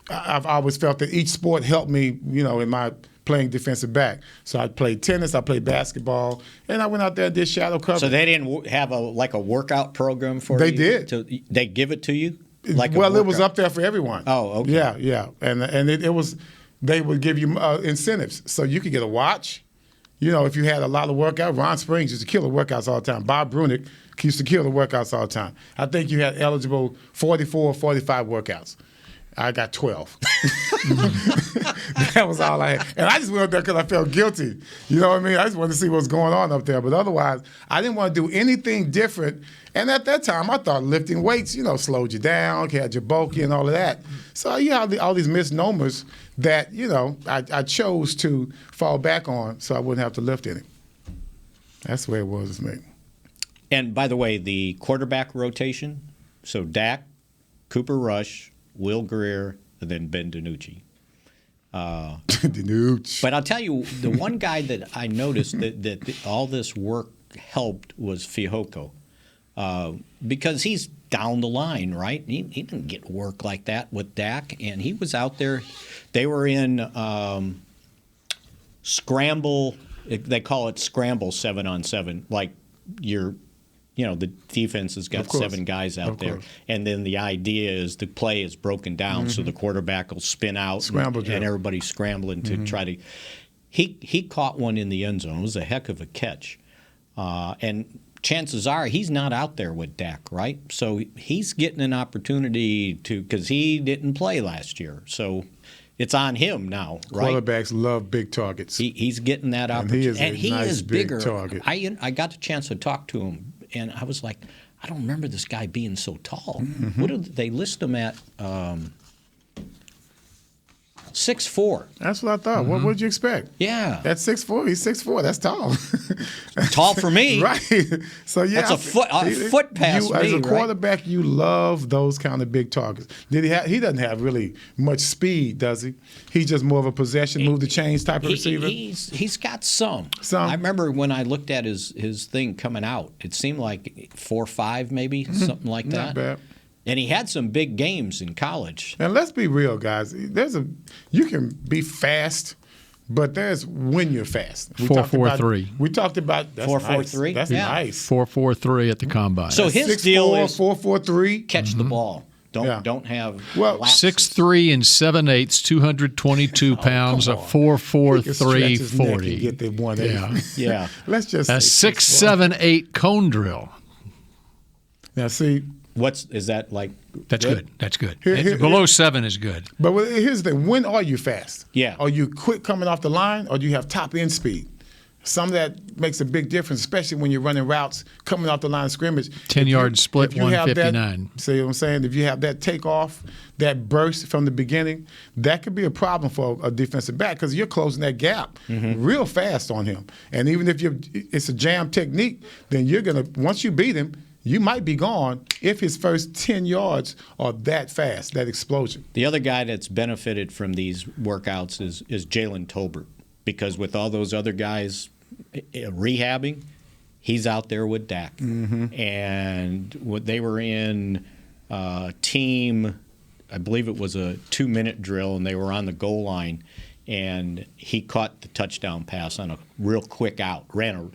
I've always felt that each sport helped me, in my playing defensive back. So I played tennis, I played basketball, and I went out there and did shadow cover. So they didn't have a workout program for you? They did. They give it to you? It was up there for everyone. Oh, okay. Yeah. And it was, they would give you incentives. So you could get a watch. If you had a lot of workouts, Ron Springs used to kill the workouts all the time. Bob Brunick used to kill the workouts all the time. I think you had eligible 44 or 45 workouts. I got 12. That was all I had. And I just went up there because I felt guilty. You know what I mean? I just wanted to see what's going on up there. But otherwise, I didn't want to do anything different. And at that time, I thought lifting weights, slowed you down, had you bulky and all of that. So you have all these misnomers that, I chose to fall back on so I wouldn't have to lift any. That's the way it was with me. And by the way, the quarterback rotation, so Dak, Cooper Rush, Will Greer, and then Ben DiNucci. But I'll tell you, the one guy that I noticed that all this work helped was Fihoko. Because he's down the line, right? He didn't get work like that with Dak, and he was out there. They were in scramble. They call it scramble 7-on-7. Like the defense has got 7 guys out there, and then the idea is the play is broken down, so the quarterback will spin out, and everybody's scrambling to try to. He caught one in the end zone. It was a heck of a catch, and chances are he's not out there with Dak, right? So he's getting an opportunity because he didn't play last year. So it's on him now, right? Quarterbacks love big targets. He's getting that opportunity. And he is a nice big bigger. Target. I got the chance to talk to him and I was like, I don't remember this guy being so tall. What did they list him at? 6'4". That's what I thought. What would you expect? Yeah. That's 6'4". He's 6'4". That's tall. Tall for me. Right. So, yeah. That's a foot past me, as a right? quarterback, you love those kind of big targets. He doesn't have really much speed, does he? He's just more of a possession, move the chains type of receiver. He's got some. I remember when I looked at his thing coming out, it seemed like 4.5 maybe, something like that. Not bad. And he had some big games in college. And let's be real, guys. You can be fast, but there's when you're fast. 4.43. We talked about 4.43. That's nice. 4.43 at the combine. So his deal is 4.43. Catch the ball. Don't have 6'3" and 7/8, 222 pounds, a 4.43 40. Get the 180. Yeah. Let's just a 6.78 cone drill. Now see. Is that like? That's good. That's good. Below 7 is good. But here's the thing. When are you fast? Yeah. Are you quick coming off the line, or do you have top end speed? Some of that makes a big difference, especially when you're running routes coming off the line of scrimmage. 10-yard split, 159. See what I'm saying? If you have that takeoff, that burst from the beginning, that could be a problem for a defensive back because you're closing that gap real fast on him. And even if it's a jam technique, then you're going to, once you beat him, you might be gone if his first 10 yards are that fast, that explosion. The other guy that's benefited from these workouts is Jalen Tolbert, because with all those other guys rehabbing, he's out there with Dak. And what they were in team, I believe it was a 2-minute drill, and they were on the goal line. And he caught the touchdown pass on a real quick out. And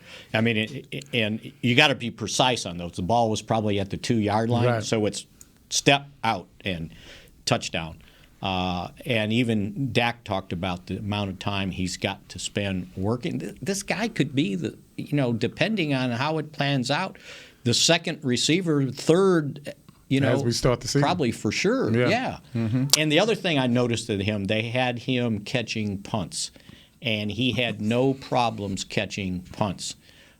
you got to be precise on those. The ball was probably at the 2-yard line, so it's step out and touchdown. And even Dak talked about the amount of time he's got to spend working. This guy could be depending on how it plans out, the second receiver, third. As we start the season. Probably for sure, yeah. And the other thing I noticed at him, they had him catching punts, and he had no problems catching punts.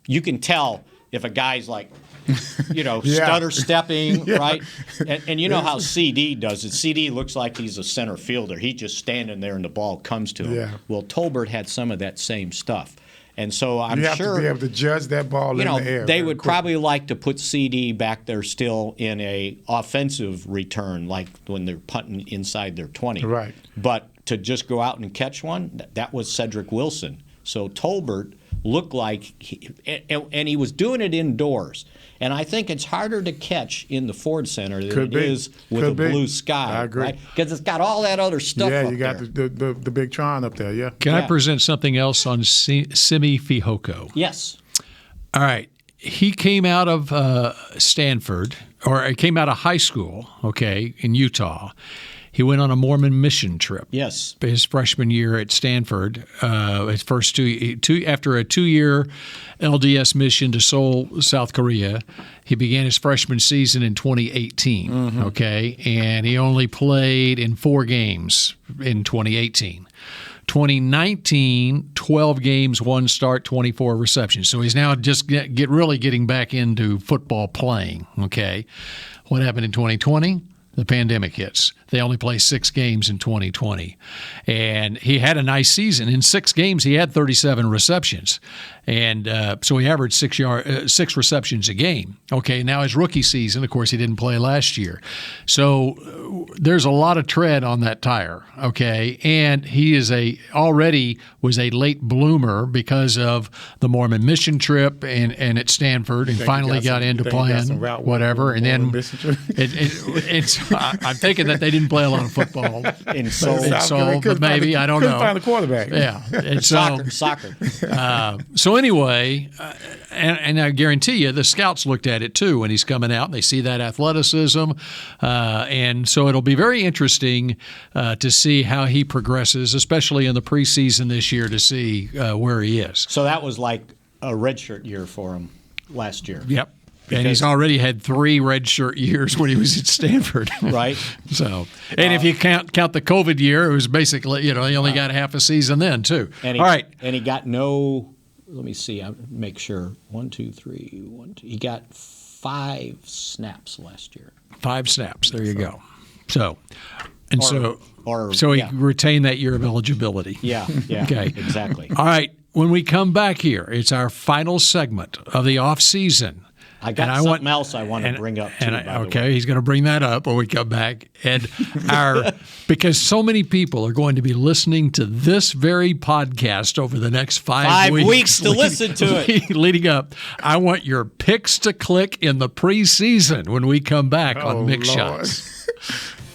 You can tell if a guy's like, stutter stepping, right? And you know how CD does it. CD looks like he's a center fielder. He's just standing there and the ball comes to him. Yeah. Well, Tolbert had some of that same stuff. And so I'm sure you have to be able to judge that ball in the air. They would probably like to put CD back there still in a offensive return, like when they're punting inside their 20. Right. But to just go out and catch one, that was Cedric Wilson. So Tolbert looked like, and he was doing it indoors. And I think it's harder to catch in the Ford Center than it is with a blue sky. I agree. Because it's got all that other stuff up you got the big Tron up there, yeah. Can I present something else on Simi Fehoko? Yes. All right. He came out of Stanford, or he came out of high school, in Utah. He went on a Mormon mission trip. Yes. His freshman year at Stanford, his first after a 2-year LDS mission to Seoul, South Korea, he began his freshman season in 2018. And he only played in 4 games in 2018. 2019, 12 games, 1 start, 24 receptions. So he's now just really getting back into football playing. What happened in 2020? The pandemic hits. They only play 6 games in 2020. And he had a nice season. In 6 games, he had 37 receptions. And so he averaged 6 receptions a game. Now his rookie season, of course, he didn't play last year. So there's a lot of tread on that tire, And he is already was a late bloomer because of the Mormon mission trip and at Stanford, and finally got into playing whatever. And then I'm thinking that they didn't play a lot of football in Seoul, but maybe, I don't know. Couldn't find a quarterback. Yeah. And so, soccer. So anyway, and I guarantee you the scouts looked at it too when he's coming out. They see that athleticism. And so it'll be very interesting to see how he progresses, especially in the preseason this year, to see where he is. So that was like a redshirt year for him last year. Yep. And he's already had 3 redshirt years when he was at Stanford. Right. So, and if you count the COVID year, it was basically, he only got half a season then too. And All right. And he got no let me see. I make sure. 1, 2, 3, 1, 2. He got 5 snaps last year. 5 snaps. There you go. So he yeah. retained that year of eligibility. Yeah. Okay. Exactly. All right. When we come back here, it's our final segment of the off season. I got something else I want to bring up, too, by the way. He's going to bring that up when we come back. And because so many people are going to be listening to this very podcast over the next 5 weeks. 5 weeks to listen to it. Leading up. I want your picks to click in the preseason when we come back on Mick Shots.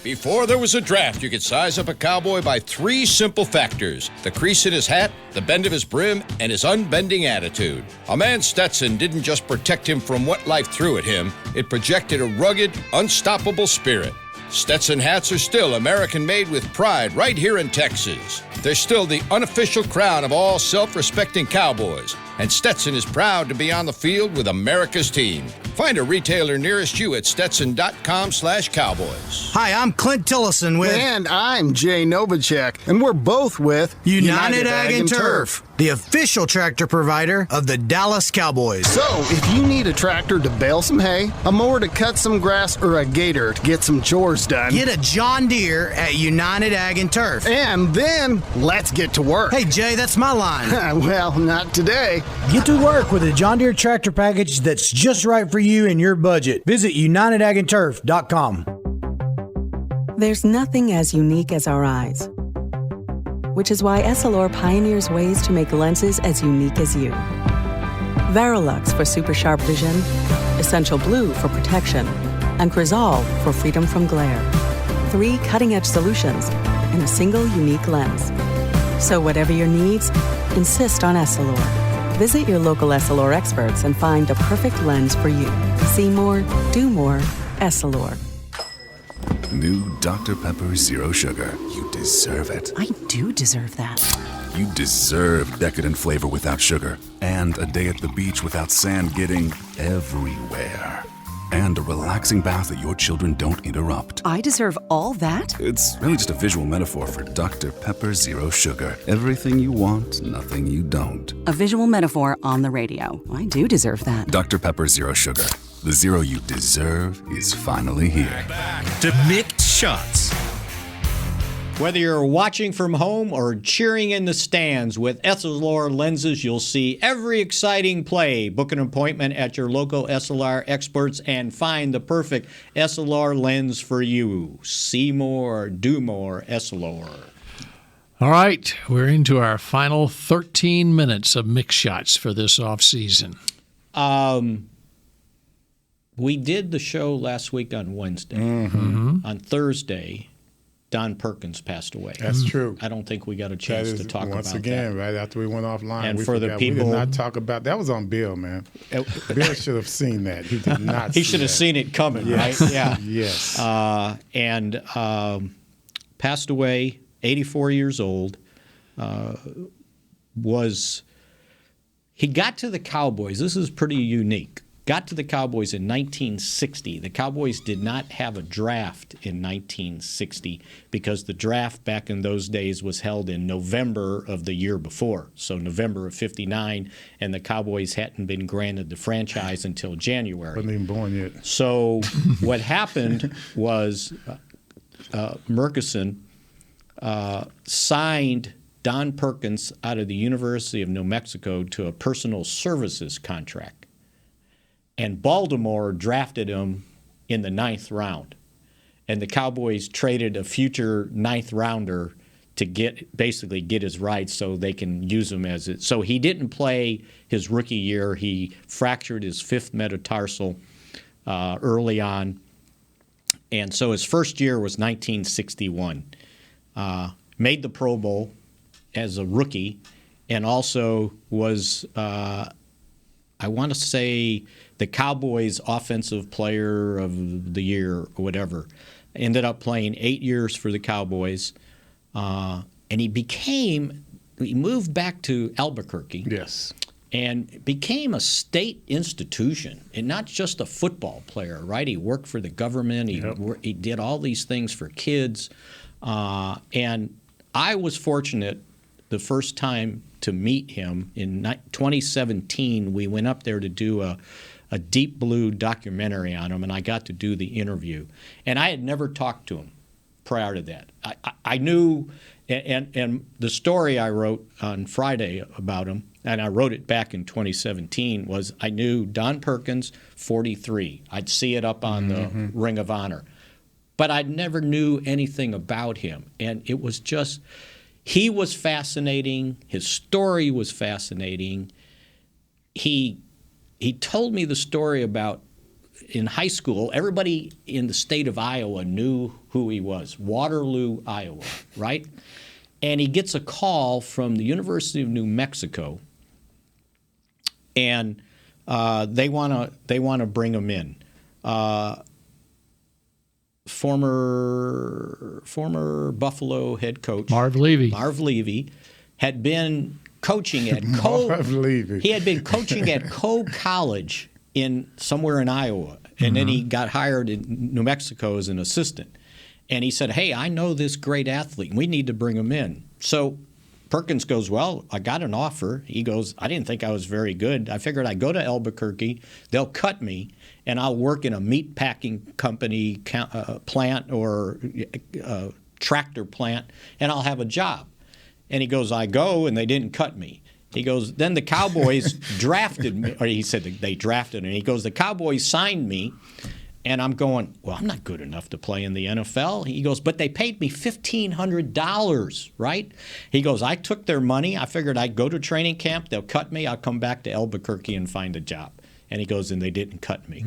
Before there was a draft, you could size up a cowboy by 3 simple factors: the crease in his hat, the bend of his brim, and his unbending attitude. A man's Stetson didn't just protect him from what life threw at him, it projected a rugged, unstoppable spirit. Stetson hats are still American-made with pride right here in Texas. They're still the unofficial crown of all self-respecting cowboys, and Stetson is proud to be on the field with America's team. Find a retailer nearest you at stetson.com/cowboys. Hi, I'm Clint Tillison with... And I'm Jay Novacek, and we're both with... United Ag and Turf, the official tractor provider of the Dallas Cowboys. So, if you need a tractor to bale some hay, a mower to cut some grass, or a gator to get some chores done... Get a John Deere at United Ag and Turf. And then, let's get to work. Hey, Jay, that's my line. Well, not today. Get to work with a John Deere tractor package that's just right for you and your budget. Visit UnitedAgAndTurf.com. There's nothing as unique as our eyes, which is why Essilor pioneers ways to make lenses as unique as you. Varilux for super sharp vision, Essential Blue for protection, and Crizal for freedom from glare. 3 cutting-edge solutions in a single unique lens. So whatever your needs, insist on Essilor. Visit your local Essilor experts and find the perfect lens for you. See more, do more, Essilor. New Dr. Pepper Zero Sugar. You deserve it. I do deserve that. You deserve decadent flavor without sugar, and a day at the beach without sand getting everywhere. And a relaxing bath that your children don't interrupt. I deserve all that? It's really just a visual metaphor for Dr. Pepper Zero Sugar. Everything you want, nothing you don't. A visual metaphor on the radio. I do deserve that. Dr. Pepper Zero Sugar. The zero you deserve is finally here. Back to Mick Shots. Whether you're watching from home or cheering in the stands, with Essilor lenses, you'll see every exciting play. Book an appointment at your local Essilor experts and find the perfect Essilor lens for you. See more, do more, Essilor. All right, we're into our final 13 minutes of Mick Shots for this offseason. We did the show last week on Wednesday. Mm-hmm. On Thursday, Don Perkins passed away. That's true. I don't think we got a chance to talk about that. Once again, right after we went offline, and we for forgot. the people, we did not talk about that. Was on Bill, man. Bill should have seen that. He did not. He should have seen it coming, yes. right? Yeah. Yes. And passed away, 84 years old. He got to the Cowboys. This is pretty unique. Got to the Cowboys in 1960. The Cowboys did not have a draft in 1960 because the draft back in those days was held in November of the year before, so November of '59, and the Cowboys hadn't been granted the franchise until January. Wasn't even born yet. So what happened was Murchison signed Don Perkins out of the University of New Mexico to a personal services contract. And Baltimore drafted him in the 9th round. And the Cowboys traded a future 9th rounder to basically get his rights so they can use him as it. So he didn't play his rookie year. He fractured his 5th metatarsal early on. And so his first year was 1961. Made the Pro Bowl as a rookie and also was, I want to say, the Cowboys' offensive player of the year or whatever. Ended up playing 8 years for the Cowboys. And he moved back to Albuquerque. Yes. And became a state institution, and not just a football player, right? He worked for the government. He did all these things for kids. And I was fortunate the first time to meet him. In 2017, we went up there to do a Deep Blue documentary on him, and I got to do the interview. And I had never talked to him prior to that. I knew, and the story I wrote on Friday about him, and I wrote it back in 2017, was I knew Don Perkins, 43. I'd see it up on the Ring of Honor. But I never knew anything about him. And it was just, he was fascinating. His story was fascinating. He told me the story about in high school, everybody in the state of Iowa knew who he was, Waterloo, Iowa, right? And he gets a call from the University of New Mexico, and they want to bring him in. Former Buffalo head coach Marv Levy had been coaching at he had been coaching at Coe College somewhere in Iowa, and then he got hired in New Mexico as an assistant. And he said, "Hey, I know this great athlete. We need to bring him in." So Perkins goes, "Well, I got an offer." He goes, "I didn't think I was very good. I figured I'd go to Albuquerque. They'll cut me, and I'll work in a meat packing company plant or tractor plant, and I'll have a job." And he goes, "I go, and they didn't cut me." He goes, "Then the Cowboys drafted me," or he said they drafted him. He goes, "The Cowboys signed me," and I'm going, "Well, I'm not good enough to play in the NFL." He goes, "But they paid me $1,500, right?" He goes, "I took their money. I figured I'd go to training camp. They'll cut me. I'll come back to Albuquerque and find a job." And he goes, "And they didn't cut me."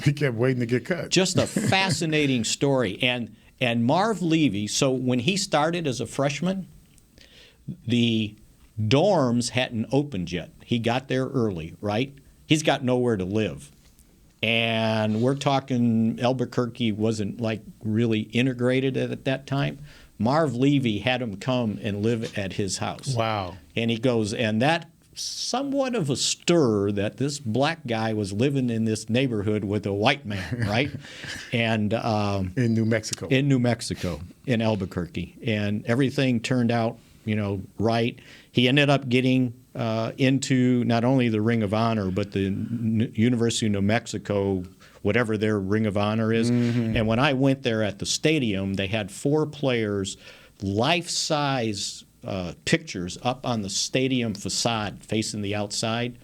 He kept waiting to get cut. Just a fascinating story. And Marv Levy, so when he started as a freshman, the dorms hadn't opened yet. He got there early, right? He's got nowhere to live. And we're talking Albuquerque wasn't like really integrated at that time. Marv Levy had him come and live at his house. Wow. And he goes, and that somewhat of a stir that this black guy was living in this neighborhood with a white man, right? And in New Mexico. In New Mexico, in Albuquerque. And everything turned out, right. He ended up getting into not only the Ring of Honor, but the University of New Mexico, whatever their Ring of Honor is. And when I went there at the stadium, they had 4 players, life-size pictures up on the stadium facade facing the outside.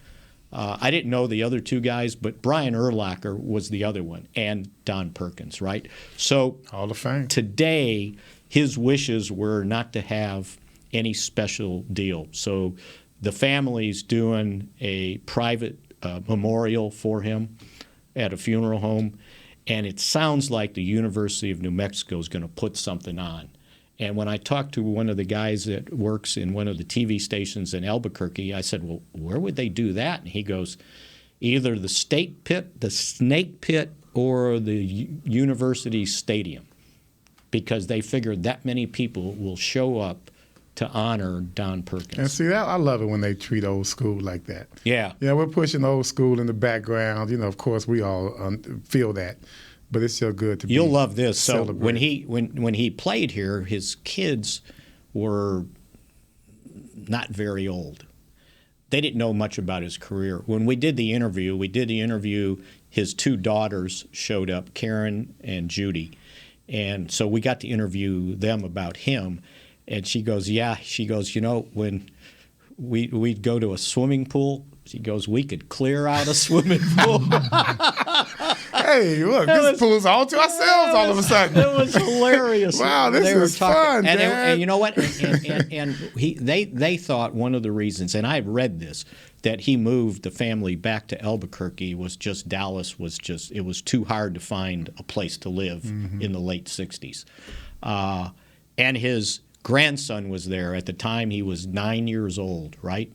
I didn't know the other 2 guys, but Brian Urlacher was the other one, and Don Perkins, right? So Hall of Fame. Today, his wishes were not to have any special deal. So the family's doing a private memorial for him at a funeral home, and it sounds like the University of New Mexico is going to put something on. And when I talked to one of the guys that works in one of the TV stations in Albuquerque, I said, "Well, where would they do that?" And he goes, "Either the State Pit, the Snake Pit, or the University Stadium," because they figured that many people will show up to honor Don Perkins. And see, I love it when they treat old school like that. Yeah. Yeah, we're pushing old school in the background. Of course, we all feel that. But it's still good to be You'll love this. So celebrated. when he played here, his kids were not very old. They didn't know much about his career. When we did the interview, his 2 daughters showed up, Karen and Judy. And so we got to interview them about him. And she goes, when we'd go to a swimming pool, she goes, we could clear out a swimming pool. Hey, look, this pool's all to ourselves all of a sudden. It was hilarious. Wow, this is fun, Dad. And you know what? They thought one of the reasons, and I've read this, that he moved the family back to Albuquerque was just Dallas it was too hard to find a place to live in the late 60s. And his grandson was there. At the time, he was 9 years old, right?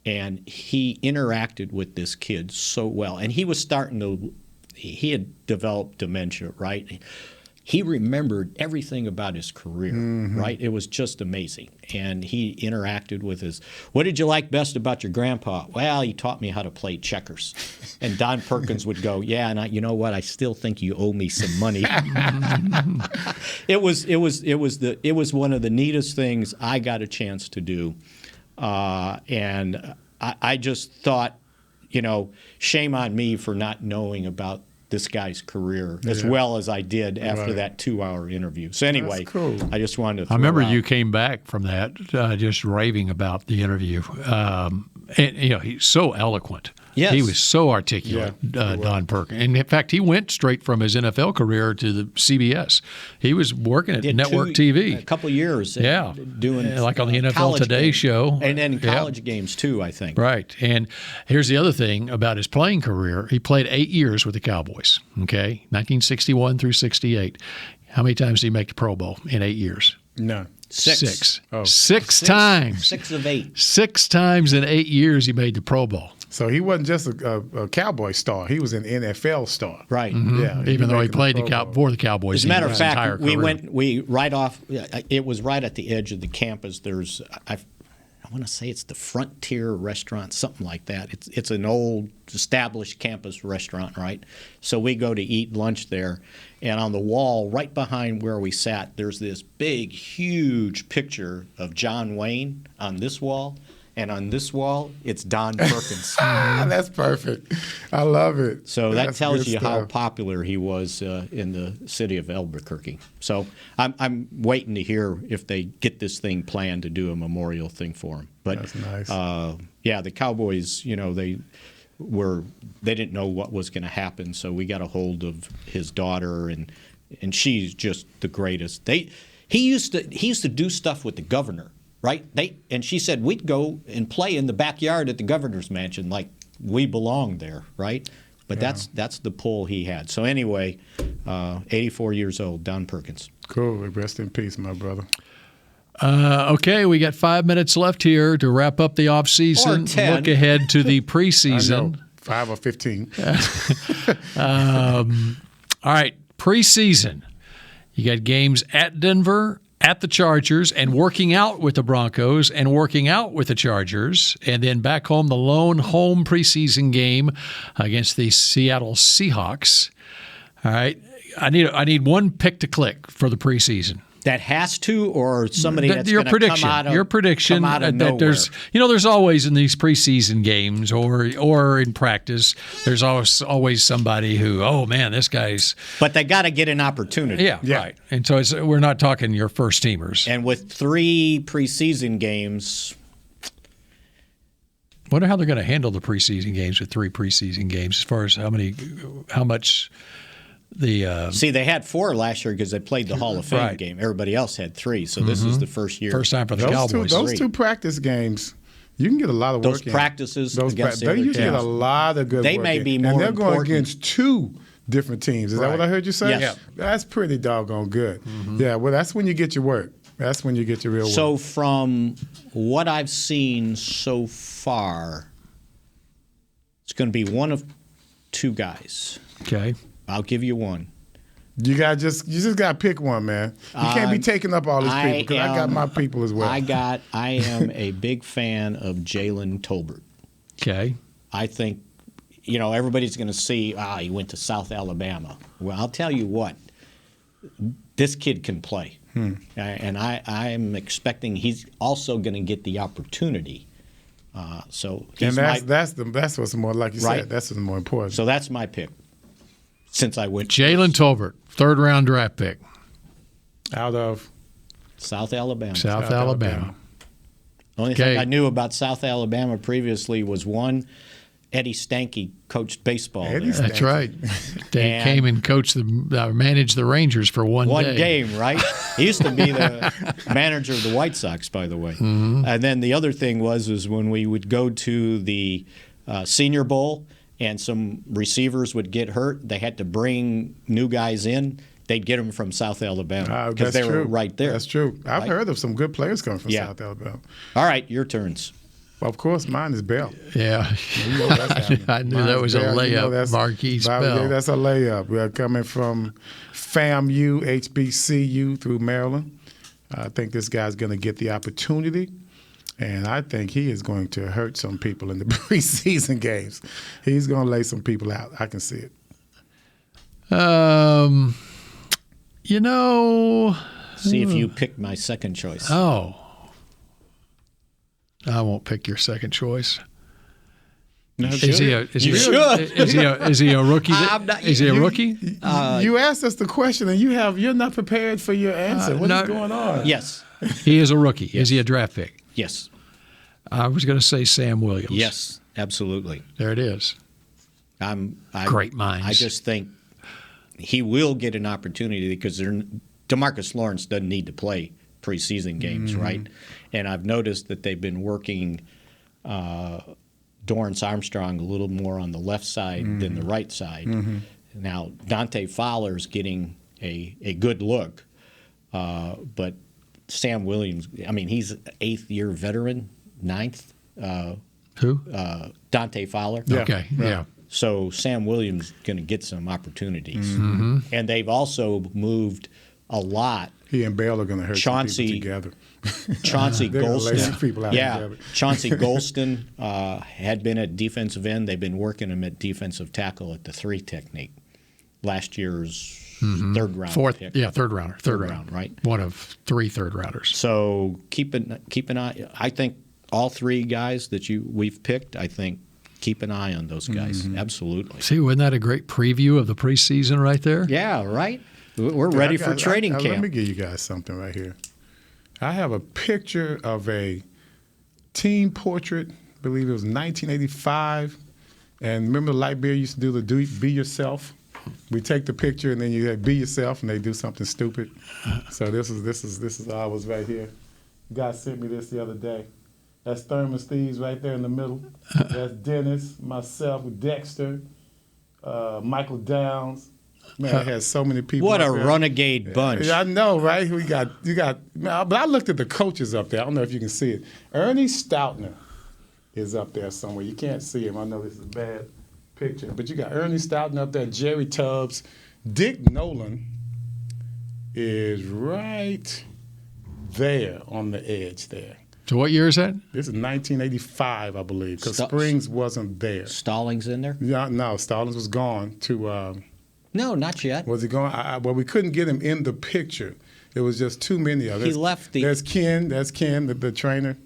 And he interacted with this kid so well. And he was he had developed dementia, right? He remembered everything about his career, right? It was just amazing. And he interacted with what did you like best about your grandpa? Well, he taught me how to play checkers. And Don Perkins would go, "Yeah, and you know what? I still think you owe me some money." It was one of the neatest things I got a chance to do. And I just thought, shame on me for not knowing about this guy's career as well as I did after that 2-hour interview. So anyway, cool. I just wanted to I remember throw out. you came back from that just raving about the interview. And he's so eloquent. Yes. He was so articulate, Don Perkins. And in fact, he went straight from his NFL career to the CBS. He was working at network TV. A couple of years. Doing like on the NFL Today games. show. And then college games too, I think. Right. And here's the other thing about his playing career. He played 8 years with the Cowboys, 1961 through 68. How many times did he make the Pro Bowl in 8 years? None. Six. Oh. Six times. 6 of 8. 6 times in 8 years he made the Pro Bowl. So he wasn't just a Cowboy star; he was an NFL star. Right. Mm-hmm. Yeah. Even though he played for the Cowboys. As a matter of fact, we career. it was right at the edge of the campus. There's I want to say it's the Frontier Restaurant, something like that. It's an old established campus restaurant, right? So we go to eat lunch there, and on the wall right behind where we sat, there's this big, huge picture of John Wayne on this wall. And on this wall, it's Don Perkins. That's perfect. I love it. So that That's tells good you how stuff. popular he was in the city of Albuquerque. So I'm waiting to hear if they get this thing planned to do a memorial thing for him. But That's nice. The Cowboys, they didn't know what was going to happen, so we got a hold of his daughter, and she's just the greatest. He used to do stuff with the governor. Right? And she said we'd go and play in the backyard at the governor's mansion like we belonged there, right? But that's the pull he had. So anyway, 84 years old, Don Perkins. Cool. Rest in peace, my brother. Okay, we got 5 minutes left here to wrap up the offseason. Or 10. Look ahead to the preseason. 5 or 15. All right, preseason. You got games at Denver, at the Chargers, and working out with the Broncos and working out with the Chargers, and then back home, the lone home preseason game against the Seattle Seahawks. All right, I need one pick to click for the preseason. That has to, or somebody that's your going to prediction, come out of your prediction come out of that there's always in these preseason games or in practice, there's always somebody who, oh man, this guy's. But they got to get an opportunity. Yeah, right. And so we're not talking your first teamers. And with 3 preseason games. Wonder how they're going to handle the preseason games with 3 preseason games as far as how much. See, they had 4 last year because they played the Hall of Fame game. Everybody else had 3, so this is the first year. First time for the Cowboys. Those 2 practice games, you can get a lot of work in. Practices They against usually get a lot of good They work may in. be more And they're going important. against 2 different teams. Is that what I heard you say? Yes. Yeah. That's pretty doggone good. Yeah, well, that's when you get your work. That's when you get your real work. So from what I've seen so far, it's going to be one of 2 guys. Okay. I'll give you one. You just got to pick one, man. You can't be taking up all these people because I got my people as well. I am a big fan of Jalen Tolbert. Okay. I think, everybody's going to see, he went to South Alabama. Well, I'll tell you what, this kid can play. And I'm expecting he's also going to get the opportunity. So that's what's more, like you said, that's what's more important. So that's my pick. Since I went Jalen Tolbert, 3rd round draft pick. Out of South Alabama. South Alabama. The only thing I knew about South Alabama previously was one, Eddie Stanky coached baseball there. That's right. They came and coached managed the Rangers for one day. One game, right? He used to be the manager of the White Sox, by the way. Mm-hmm. And then the other thing was when we would go to the Senior Bowl and some receivers would get hurt, they had to bring new guys in. They'd get them from South Alabama because they were right there. That's true. I've heard of some good players coming from South Alabama. All right, your turns. Well, of course, mine is Bell. Yeah. I knew that was a layup, Marquise Bell. That's a layup. We are coming from FAMU, HBCU through Maryland. I think this guy's going to get the opportunity. And I think he is going to hurt some people in the preseason games. He's going to lay some people out. I can see it. See if you pick my second choice. Oh. I won't pick your second choice. No, is he a rookie? Is he a rookie? You asked us the question, and you're not prepared for your answer. What is going on? Yes. He is a rookie. Yes. Is he a draft pick? Yes. I was going to say Sam Williams. Yes, absolutely. There it is. Great minds. I just think he will get an opportunity because DeMarcus Lawrence doesn't need to play preseason games, right? And I've noticed that they've been working Dorrance Armstrong a little more on the left side than the right side. Now, Dante Fowler's getting a good look, but Sam Williams, I mean, he's an 8th-year veteran, 9th. Who? Dante Fowler. Yeah. Okay, yeah. So Sam Williams going to get some opportunities. And they've also moved a lot. He and Bale are going to hurt some people together. Chauncey Golston. People out together. Chauncey Golston had been at defensive end. They've been working him at defensive tackle at the 3 technique. Last year's third round pick. Third rounder. Third round, right? One of 3 third rounders. So keep an eye. I think all 3 guys that we've picked, I think keep an eye on those guys. Absolutely. See, wasn't that a great preview of the preseason right there? Yeah, right? We're ready for training camp. Let me give you guys something right here. I have a picture of a team portrait, I believe it was 1985. And remember the light beer used to do the be yourself? We take the picture and then you be yourself and they do something stupid. So this is I was right here. The guy sent me this the other day. That's Thurman Steves right there in the middle. That's Dennis, myself, Dexter, Michael Downs. Man, it has so many people. What a there. renegade bunch! Yeah, I know, right? You got. But I looked at the coaches up there. I don't know if you can see it. Ernie Stoutner is up there somewhere. You can't see him. I know this is a bad picture, but you got Ernie Stoutner up there. Jerry Tubbs, Dick Nolan is right there on the edge there. So what year is that? This is 1985, I believe, because Springs wasn't there. Stallings in there? Yeah, no, Stallings was gone to. No, not yet. Was he going? Well, we couldn't get him in the picture. It was just too many of them. He left the. There's Ken. That's Ken, the trainer.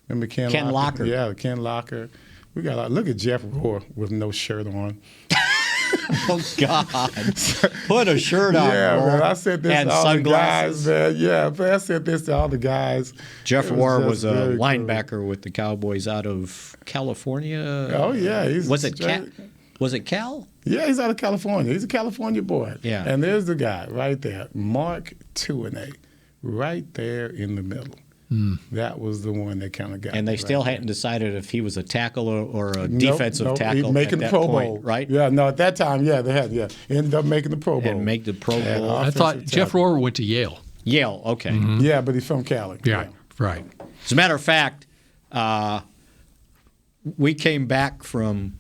Remember Ken Locker? Yeah, Ken Locker. We got. Look at Jeff Rohr with no shirt on. Oh God! Put a shirt on. Yeah, Rohr, man. I said this and to all sunglasses. the guys, man. Yeah, man, I said this to all the guys. Jeff Rohr was a linebacker with the Cowboys out of California. Oh yeah, Was it Cal? Yeah, he's out of California. He's a California boy. Yeah. And there's the guy right there, Mark Tuinay, right there in the middle. That was the one that kind of got. And they still hadn't decided if he was a tackle or a defensive tackle. He's making at the that Pro point, Bowl, right? Yeah, no, at that time, yeah, they had, ended up making the Pro Bowl. And make the Pro Bowl. I thought Jeff Rohr went to Yale. Yale, okay. Yeah, but he's from Cali. Yeah, right. As a matter of fact, we came back from.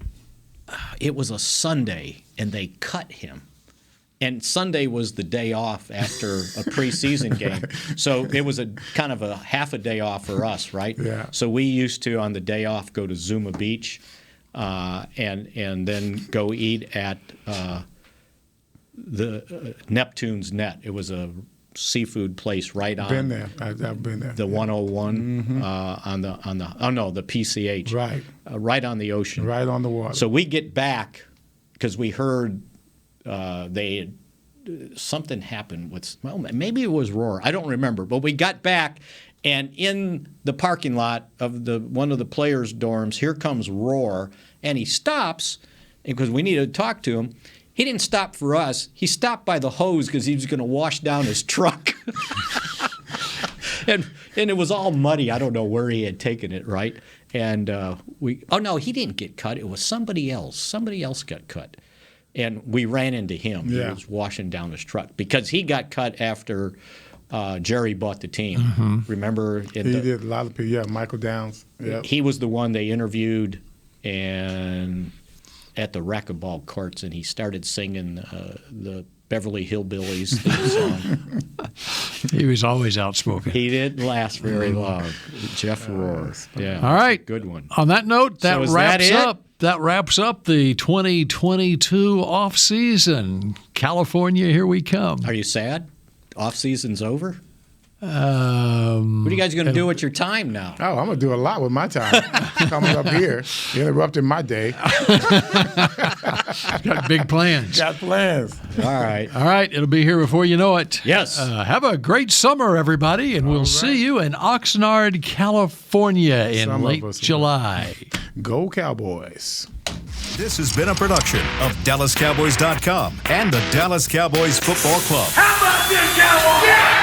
It was a Sunday, and they cut him. And Sunday was the day off after a preseason game. So it was a kind of a half a day off for us, right? Yeah. So we used to, on the day off, go to Zuma Beach and then go eat at the Neptune's Net. It was a seafood place right on. Been there. I've been there. The 101 on the the PCH. Right. Right on the ocean. Right on the water. So we get back because we heard something happened with, well, maybe it was Rohr. I don't remember. But we got back, and in the parking lot of one of the players' dorms, here comes Rohr, and he stops because we needed to talk to him. He didn't stop for us. He stopped by the hose because he was going to wash down his truck. and it was all muddy. I don't know where he had taken it, right? And he didn't get cut. It was somebody else. Somebody else got cut. And we ran into him. Yeah. He was washing down his truck because he got cut after Jerry bought the team. Mm-hmm. Remember? He did a lot of people. Yeah, Michael Downs. Yep. He was the one they interviewed and at the racquetball courts, and he started singing the Beverly Hillbillies theme song. He was always outspoken. He didn't last very long. Jeff Rohr. Yeah. All right. Good one. On that note, that wraps wraps up the 2022 off season. California, here we come. Are you sad? Off season's over? What are you guys going to do with your time now? Oh, I'm going to do a lot with my time. Coming up here, interrupting my day. Got big plans. Got plans. All right. All right. It'll be here before you know it. Yes. Have a great summer, everybody, and we'll see you in Oxnard, California in late July. Go Cowboys. This has been a production of DallasCowboys.com and the Dallas Cowboys Football Club. How about this, Cowboys? Yeah!